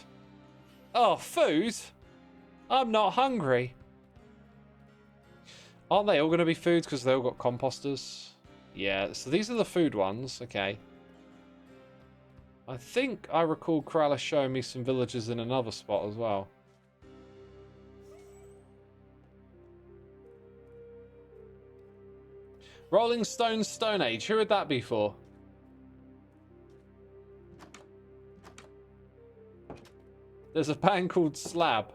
Oh, food? I'm not hungry. Aren't they all going to be foods because they all got composters? Yeah, so these are the food ones. Okay. I think I recall Keralis showing me some villagers in another spot as well. Rolling Stone Stone Age. Who would that be for? There's a band called Slab.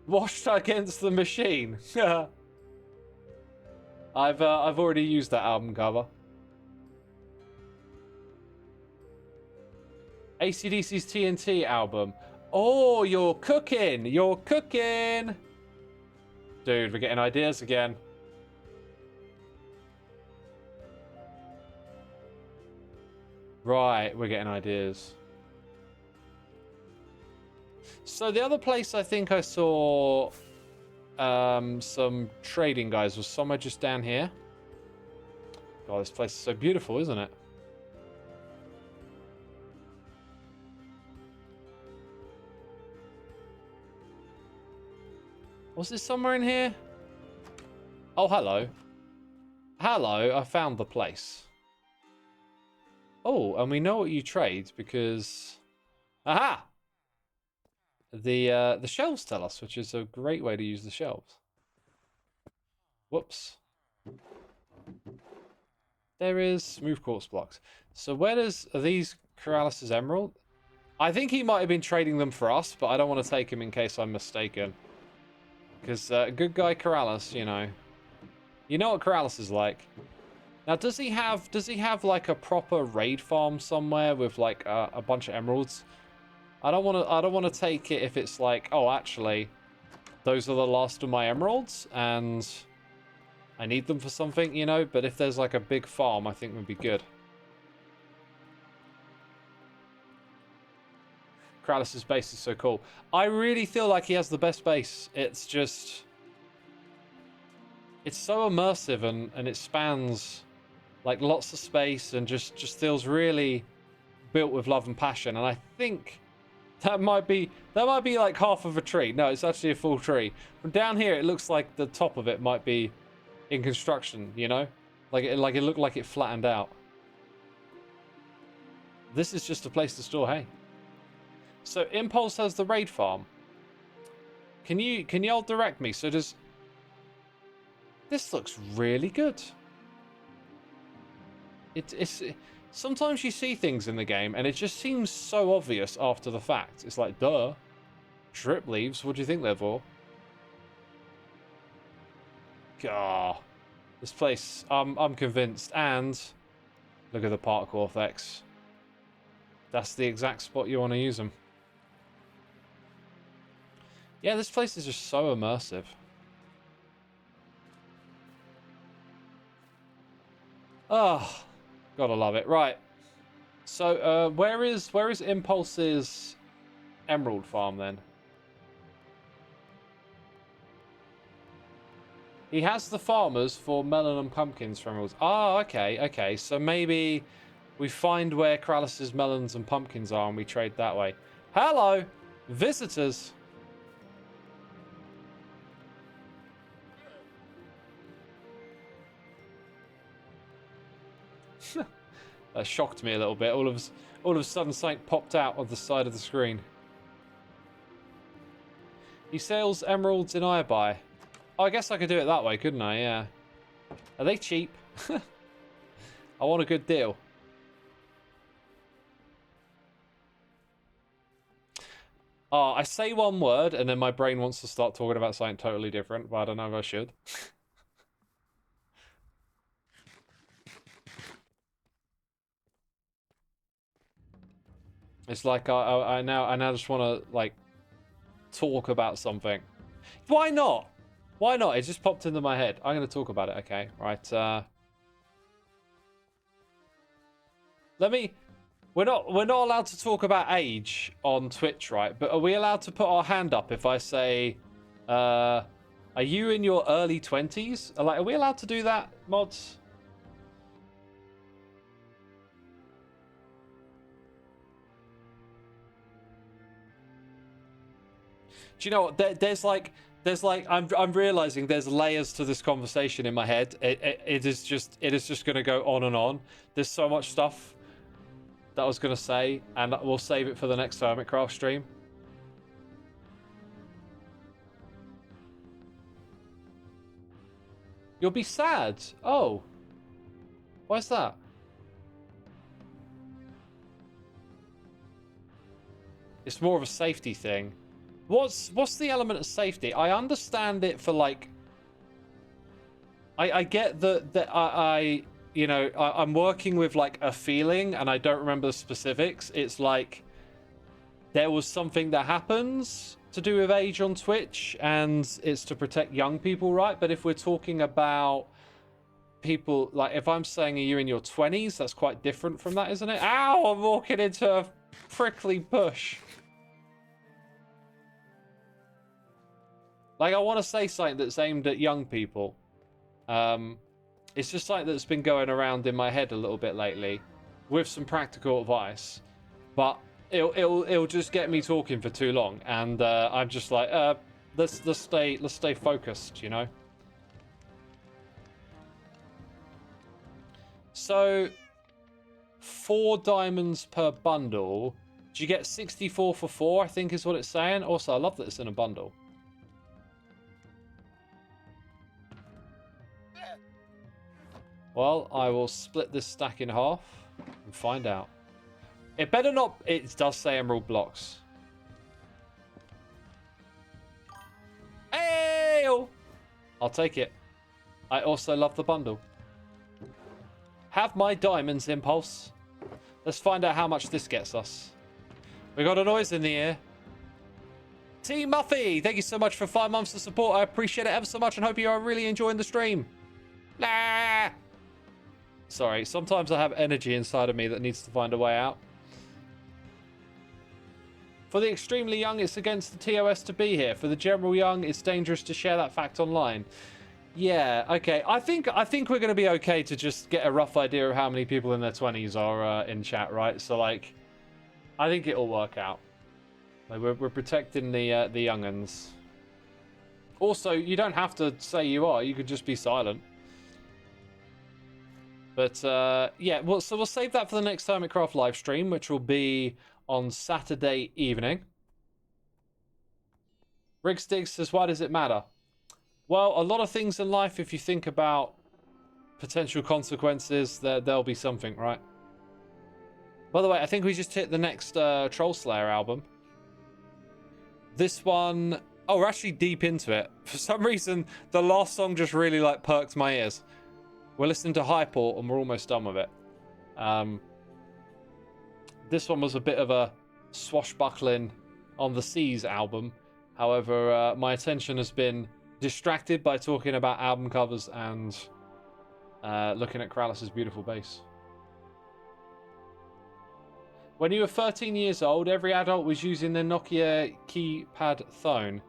Washed Against the Machine. I've already used that album cover. AC/DC's TNT album. Oh, you're cooking. You're cooking. Dude, we're getting ideas again. Right, we're getting ideas. So the other place I think I saw some trading guys was somewhere just down here. God, this place is so beautiful, isn't it? Was this somewhere in here? Oh, hello. Hello, I found the place. Oh, and we know what you trade because... Aha! The shelves tell us, which is a great way to use the shelves. Whoops. There is smooth quartz blocks. So where does... Are these Keralis' emerald? I think he might have been trading them for us, but I don't want to take him in case I'm mistaken. Because good guy Keralis, you know. You know what Keralis is like. Now, does he have like a proper raid farm somewhere with like a bunch of emeralds? I don't want to take it if it's like, oh, actually, those are the last of my emeralds and I need them for something, you know. But if there's like a big farm, I think would be good. Keralis' base is so cool. I really feel like he has the best base. It's just, it's so immersive and it spans like lots of space and just feels really built with love and passion. And I think that might be like half of a tree. No, it's actually a full tree. From down here, it looks like the top of it might be in construction. You know, like it looked like it flattened out. This is just a place to store hay. So Impulse has the raid farm. Can you all direct me? So does this looks really good. It's sometimes you see things in the game and it just seems so obvious after the fact. It's like, duh. Drip leaves, what do you think they're for? Gah. This place, I'm convinced. And look at the particle effects. That's the exact spot you want to use them. Yeah, this place is just so immersive. Oh, gotta love it. Right. So, where is Impulse's emerald farm then? He has the farmers for melon and pumpkins for emeralds. Ah, okay, okay. So maybe we find where Keralis' melons and pumpkins are and we trade that way. Hello, visitors. That shocked me a little bit. All of a sudden, something popped out of the side of the screen. He sells emeralds in Ayabai. Oh, I guess I could do it that way, couldn't I? Yeah. Are they cheap? I want a good deal. Oh, I say one word and then my brain wants to start talking about something totally different, but I don't know if I should. It's like I now just want to like talk about something. Why not? Why not? It just popped into my head. I'm going to talk about it. Okay, right. We're not allowed to talk about age on Twitch, right? But are we allowed to put our hand up if I say, are you in your early 20s? Like, are we allowed to do that, mods? Do you know what? There's like I'm realizing there's layers to this conversation in my head. It is just going to go on and on. There's so much stuff that I was going to say, and we'll save it for the next Hermitcraft stream. You'll be sad. Oh, why's that? It's more of a safety thing. What's the element of safety? I understand it for like. I get that I'm working with like a feeling and I don't remember the specifics. It's like there was something that happens to do with age on Twitch and it's to protect young people, right? But if we're talking about people, like if I'm saying are you in your 20s, that's quite different from that, isn't it? Ow, I'm walking into a prickly bush. Like I want to say something that's aimed at young people. It's just something that's been going around in my head a little bit lately, with some practical advice, but it'll just get me talking for too long, and I'm just like, let's stay focused, you know. So 4 diamonds per bundle. Do you get 64 for 4, I think is what it's saying. Also, I love that it's in a bundle. Well, I will split this stack in half and find out. It better not... It does say emerald blocks. Hey! I'll take it. I also love the bundle. Have my diamonds, Impulse. Let's find out how much this gets us. We got a noise in the air. T Muffy, thank you so much for 5 months of support. I appreciate it ever so much and hope you are really enjoying the stream. Nah! Sorry, sometimes I have energy inside of me that needs to find a way out. For the extremely young, it's against the TOS to be here. For the general young, it's dangerous to share that fact online. Yeah, okay. I think we're going to be okay to just get a rough idea of how many people in their 20s are in chat, right? So, like, I think it'll work out. Like, we're protecting the young'uns. Also, you don't have to say you are. You could just be silent. But, yeah, well, so we'll save that for the next Hermitcraft live stream, which will be on Saturday evening. Rigstig says, why does it matter? Well, a lot of things in life, if you think about potential consequences, there'll be something, right? By the way, I think we just hit the next Troll Slayer album. This one... Oh, we're actually deep into it. For some reason, the last song just really, like, perked my ears. We're listening to Hyport, and we're almost done with it. This one was a bit of a swashbuckling on the seas album. However, my attention has been distracted by talking about album covers and looking at Keralis' beautiful bass. When you were 13 years old, every adult was using their Nokia keypad phone.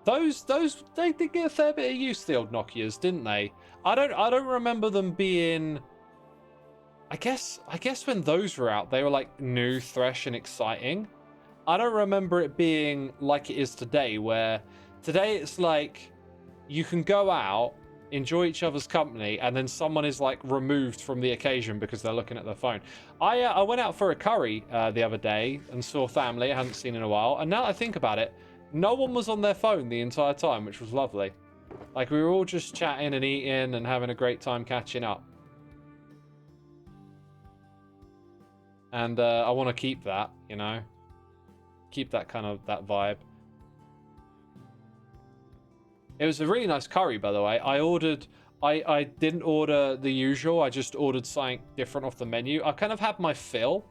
They did get a fair bit of use, the old Nokias, didn't they? I don't remember them being... I guess when those were out, they were like new, fresh, and exciting. I don't remember it being like it is today, where today it's like you can go out, enjoy each other's company, and then someone is like removed from the occasion because they're looking at their phone. I went out for a curry the other day and saw family I hadn't seen in a while, and now that I think about it, no one was on their phone the entire time, which was lovely. Like, we were all just chatting and eating and having a great time catching up. And I want to keep that, you know? Keep that kind of, that vibe. It was a really nice curry, by the way. I didn't order the usual. I just ordered something different off the menu. I kind of had my fill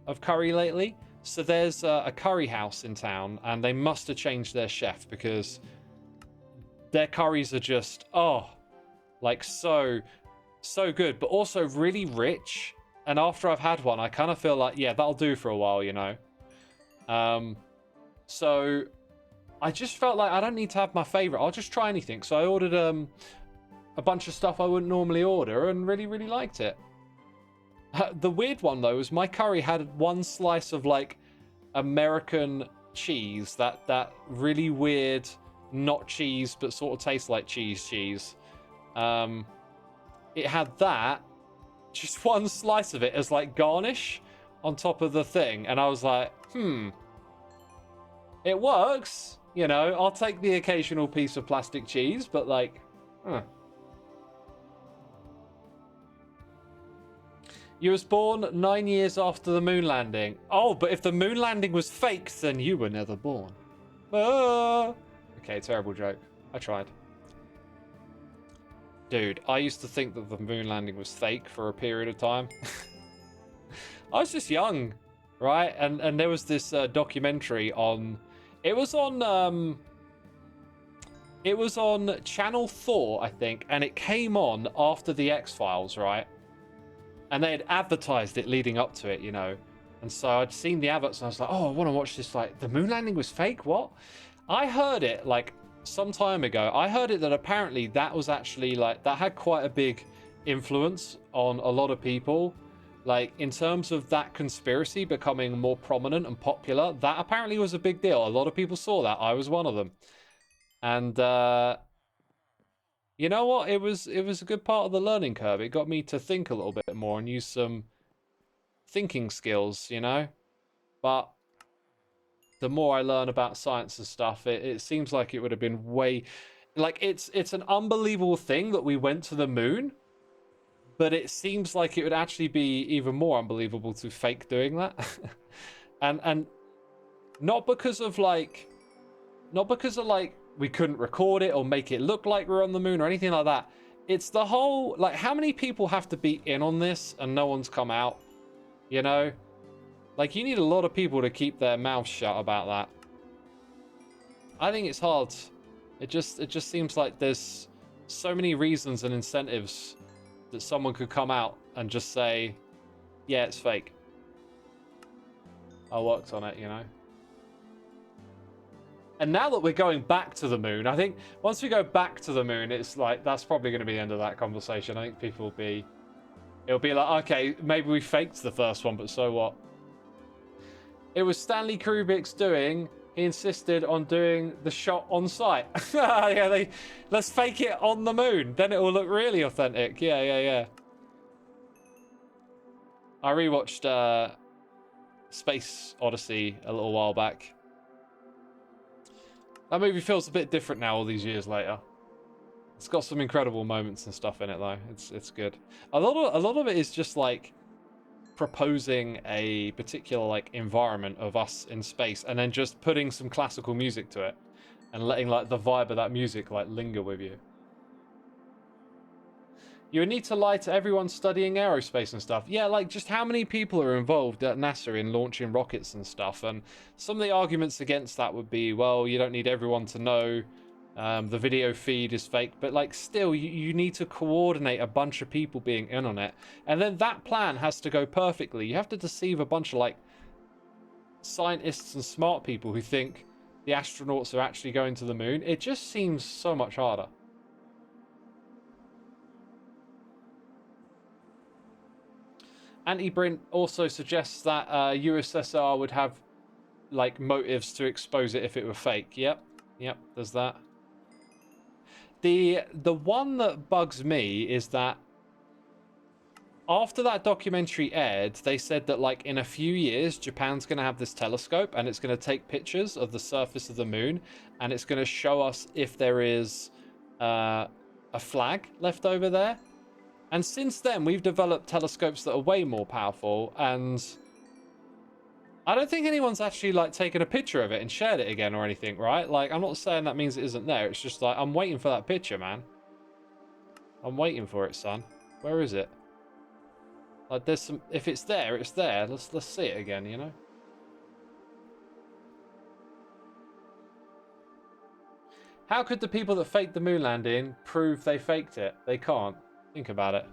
of curry lately. So there's a curry house in town, and they must have changed their chef because their curries are just, oh, like so good, but also really rich. And after I've had one, I kind of feel like, yeah, that'll do for a while, you know? So I just felt like I don't need to have my favorite. I'll just try anything. So I ordered a bunch of stuff I wouldn't normally order and really, really liked it. The weird one, though, was my curry had one slice of, like, American cheese. That really weird, not cheese, but sort of tastes like cheese. It had that. Just one slice of it as like garnish on top of the thing, and I was like, it works, you know. I'll take the occasional piece of plastic cheese, but like, You was born 9 years after the moon landing. Oh, but if the moon landing was fake, then you were never born. Okay, terrible joke. I tried. Dude, I used to think that the moon landing was fake for a period of time. I was just young, right? And there was this documentary on... It was on Channel 4, I think, and it came on after the X-Files, right? And they had advertised it leading up to it, you know. And so I'd seen the adverts and I was like, oh, I want to watch this. Like, the moon landing was fake? What? I heard it, like, some time ago. I heard it that apparently that was actually, like, that had quite a big influence on a lot of people. Like, in terms of that conspiracy becoming more prominent and popular, that apparently was a big deal. A lot of people saw that. I was one of them. And, You know what? It was a good part of the learning curve. It got me to think a little bit more and use some thinking skills, you know? But the more I learn about science and stuff, it seems like it would have been way like it's an unbelievable thing that we went to the moon, but it seems like it would actually be even more unbelievable to fake doing that. And not because of like we couldn't record it or make it look like we're on the moon or anything like that. It's the whole like how many people have to be in on this and no one's come out, you know? Like you need a lot of people to keep their mouths shut about that. I think it's hard. It just seems like there's so many reasons and incentives that someone could come out and just say, yeah, it's fake. I worked on it, you know? And now that we're going back to the moon, I think once we go back to the moon, it's like, that's probably going to be the end of that conversation. I think people will be, it'll be like, okay, maybe we faked the first one, but so what? It was Stanley Kubrick's doing. He insisted on doing the shot on site. Yeah, let's fake it on the moon. Then it will look really authentic. Yeah. I rewatched Space Odyssey a little while back. That movie feels a bit different now all these years later. It's got some incredible moments and stuff in it though. It's good. A lot of it is just like proposing a particular like environment of us in space and then just putting some classical music to it and letting like the vibe of that music like linger with you. You would need to lie to everyone studying aerospace and stuff. Yeah, like just how many people are involved at NASA in launching rockets and stuff. And some of the arguments against that would be, well, you don't need everyone to know. The video feed is fake, but like still you need to coordinate a bunch of people being in on it, and then that plan has to go perfectly. You have to deceive a bunch of like scientists and smart people who think the astronauts are actually going to the moon. It just seems so much harder. Anti-Brint also suggests that USSR would have like motives to expose it if it were fake. Yep, there's that. The one that bugs me is that after that documentary aired, they said that like in a few years, Japan's going to have this telescope and it's going to take pictures of the surface of the moon and it's going to show us if there is a flag left over there. And since then, we've developed telescopes that are way more powerful, and I don't think anyone's actually like taken a picture of it and shared it again or anything, right? Like, I'm not saying that means it isn't there. It's just like, I'm waiting for that picture, man. I'm waiting for it, son. Where is it? Like, there's some, if it's there, it's there. Let's see it again, you know? How could the people that faked the moon landing prove they faked it? They can't. Think about it.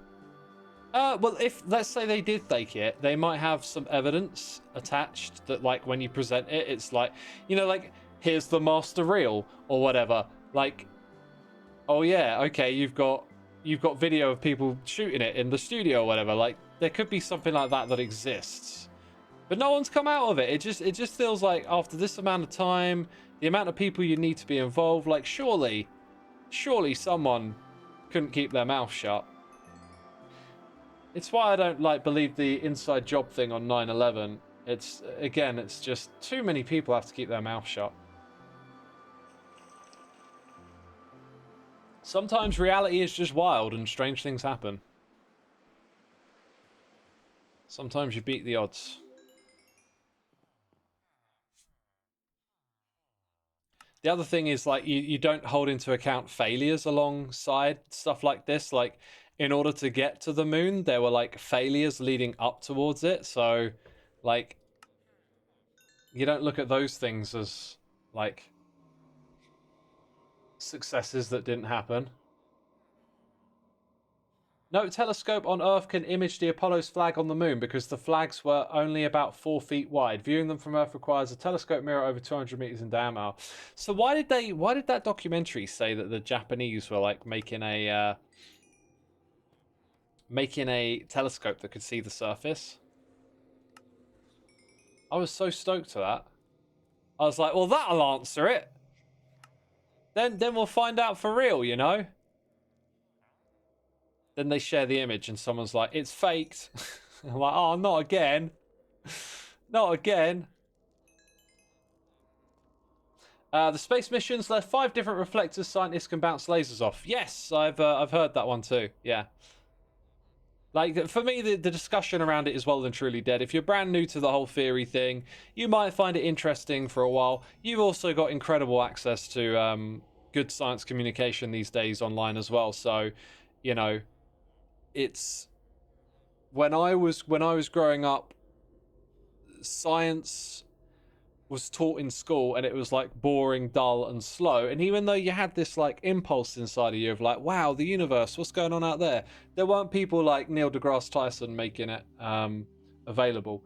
Well, if let's say they did fake it, they might have some evidence attached that, like, when you present it, it's like, you know, like, here's the master reel or whatever. Like, oh yeah, okay, you've got video of people shooting it in the studio or whatever. Like, there could be something like that that exists, but no one's come out of it. It just feels like after this amount of time, the amount of people you need to be involved, like, surely someone couldn't keep their mouth shut. It's why I don't like believe the inside job thing on 9/11. It's just too many people have to keep their mouth shut. Sometimes reality is just wild and strange things happen. Sometimes you beat the odds. The other thing is, like, you don't hold into account failures alongside stuff like this. Like, in order to get to the moon, there were like failures leading up towards it. So, like, you don't look at those things as like successes that didn't happen. No telescope on Earth can image the Apollo's flag on the moon because the flags were only about 4 feet wide. Viewing them from Earth requires a telescope mirror over 200 meters in diameter. So why did that documentary say that the Japanese were like making a telescope that could see the surface? I was so stoked for that. I was like, well, that'll answer it. Then we'll find out for real, you know? then they share the image and someone's like, it's faked. I'm like, oh, not again. Not again. The space missions left 5 different reflectors scientists can bounce lasers off. Yes, I've heard that one too. Yeah. Like, for me, the discussion around it is well and truly dead. If you're brand new to the whole theory thing, you might find it interesting for a while. You've also got incredible access to good science communication these days online as well. So, you know, it's... When I was growing up, science was taught in school and it was like boring, dull and slow, and even though you had this like impulse inside of you of like, wow, the universe, what's going on out there weren't people like Neil deGrasse Tyson making it available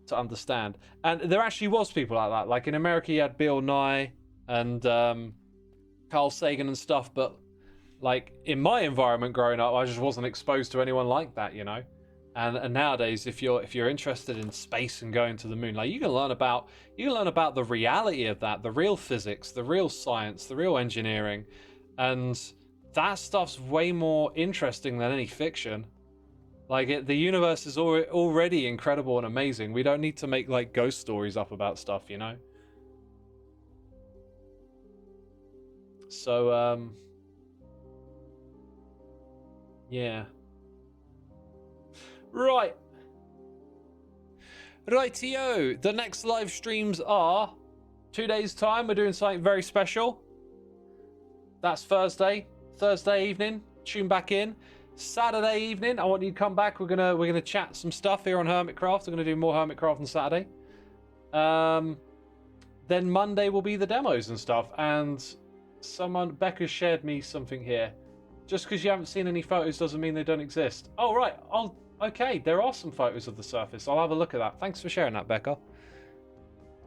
to understand. And there actually was people like that. Like in America you had Bill Nye and Carl Sagan and stuff, but like in my environment growing up, I just wasn't exposed to anyone like that, you know. And nowadays, if you're interested in space and going to the moon, like you can learn about the reality of that, the real physics, the real science, the real engineering, and that stuff's way more interesting than any fiction. Like the universe is already incredible and amazing. We don't need to make like ghost stories up about stuff, you know. So yeah. Right. Rightio. The next live streams are 2 days' time. We're doing something very special. That's Thursday evening. Tune back in. Saturday evening, I want you to come back. We're gonna chat some stuff here on Hermitcraft. We're gonna do more Hermitcraft on Saturday. Then Monday will be the demos and stuff. And Becca shared me something here. Just because you haven't seen any photos doesn't mean they don't exist. Oh right. Okay, there are some photos of the surface. I'll have a look at that. Thanks for sharing that, Becca.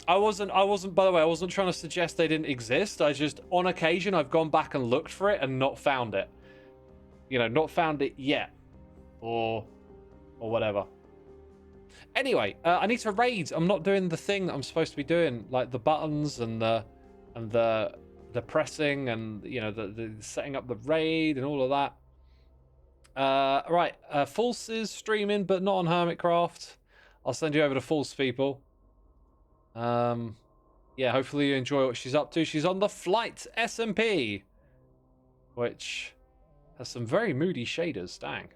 I wasn't, by the way, I wasn't trying to suggest they didn't exist. I just, on occasion, I've gone back and looked for it and not found it. You know, not found it yet. Or whatever. Anyway, I need to raid. I'm not doing the thing that I'm supposed to be doing. Like the buttons and the pressing and, you know, the setting up the raid and all of that. Right, False is streaming, but not on Hermitcraft. I'll send you over to False, people. Yeah, hopefully you enjoy what she's up to. She's on the Flight SMP, which has some very moody shaders. Dang.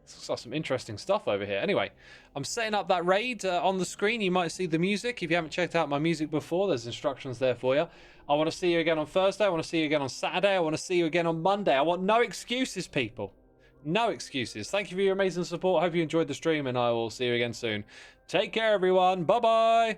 Looks like some interesting stuff over here. Anyway, I'm setting up that raid on the screen. You might see the music. If you haven't checked out my music before, there's instructions there for you. I want to see you again on Thursday. I want to see you again on Saturday. I want to see you again on Monday. I want no excuses, people. No excuses. Thank you for your amazing support. I hope you enjoyed the stream, and I will see you again soon. Take care, everyone. Bye-bye.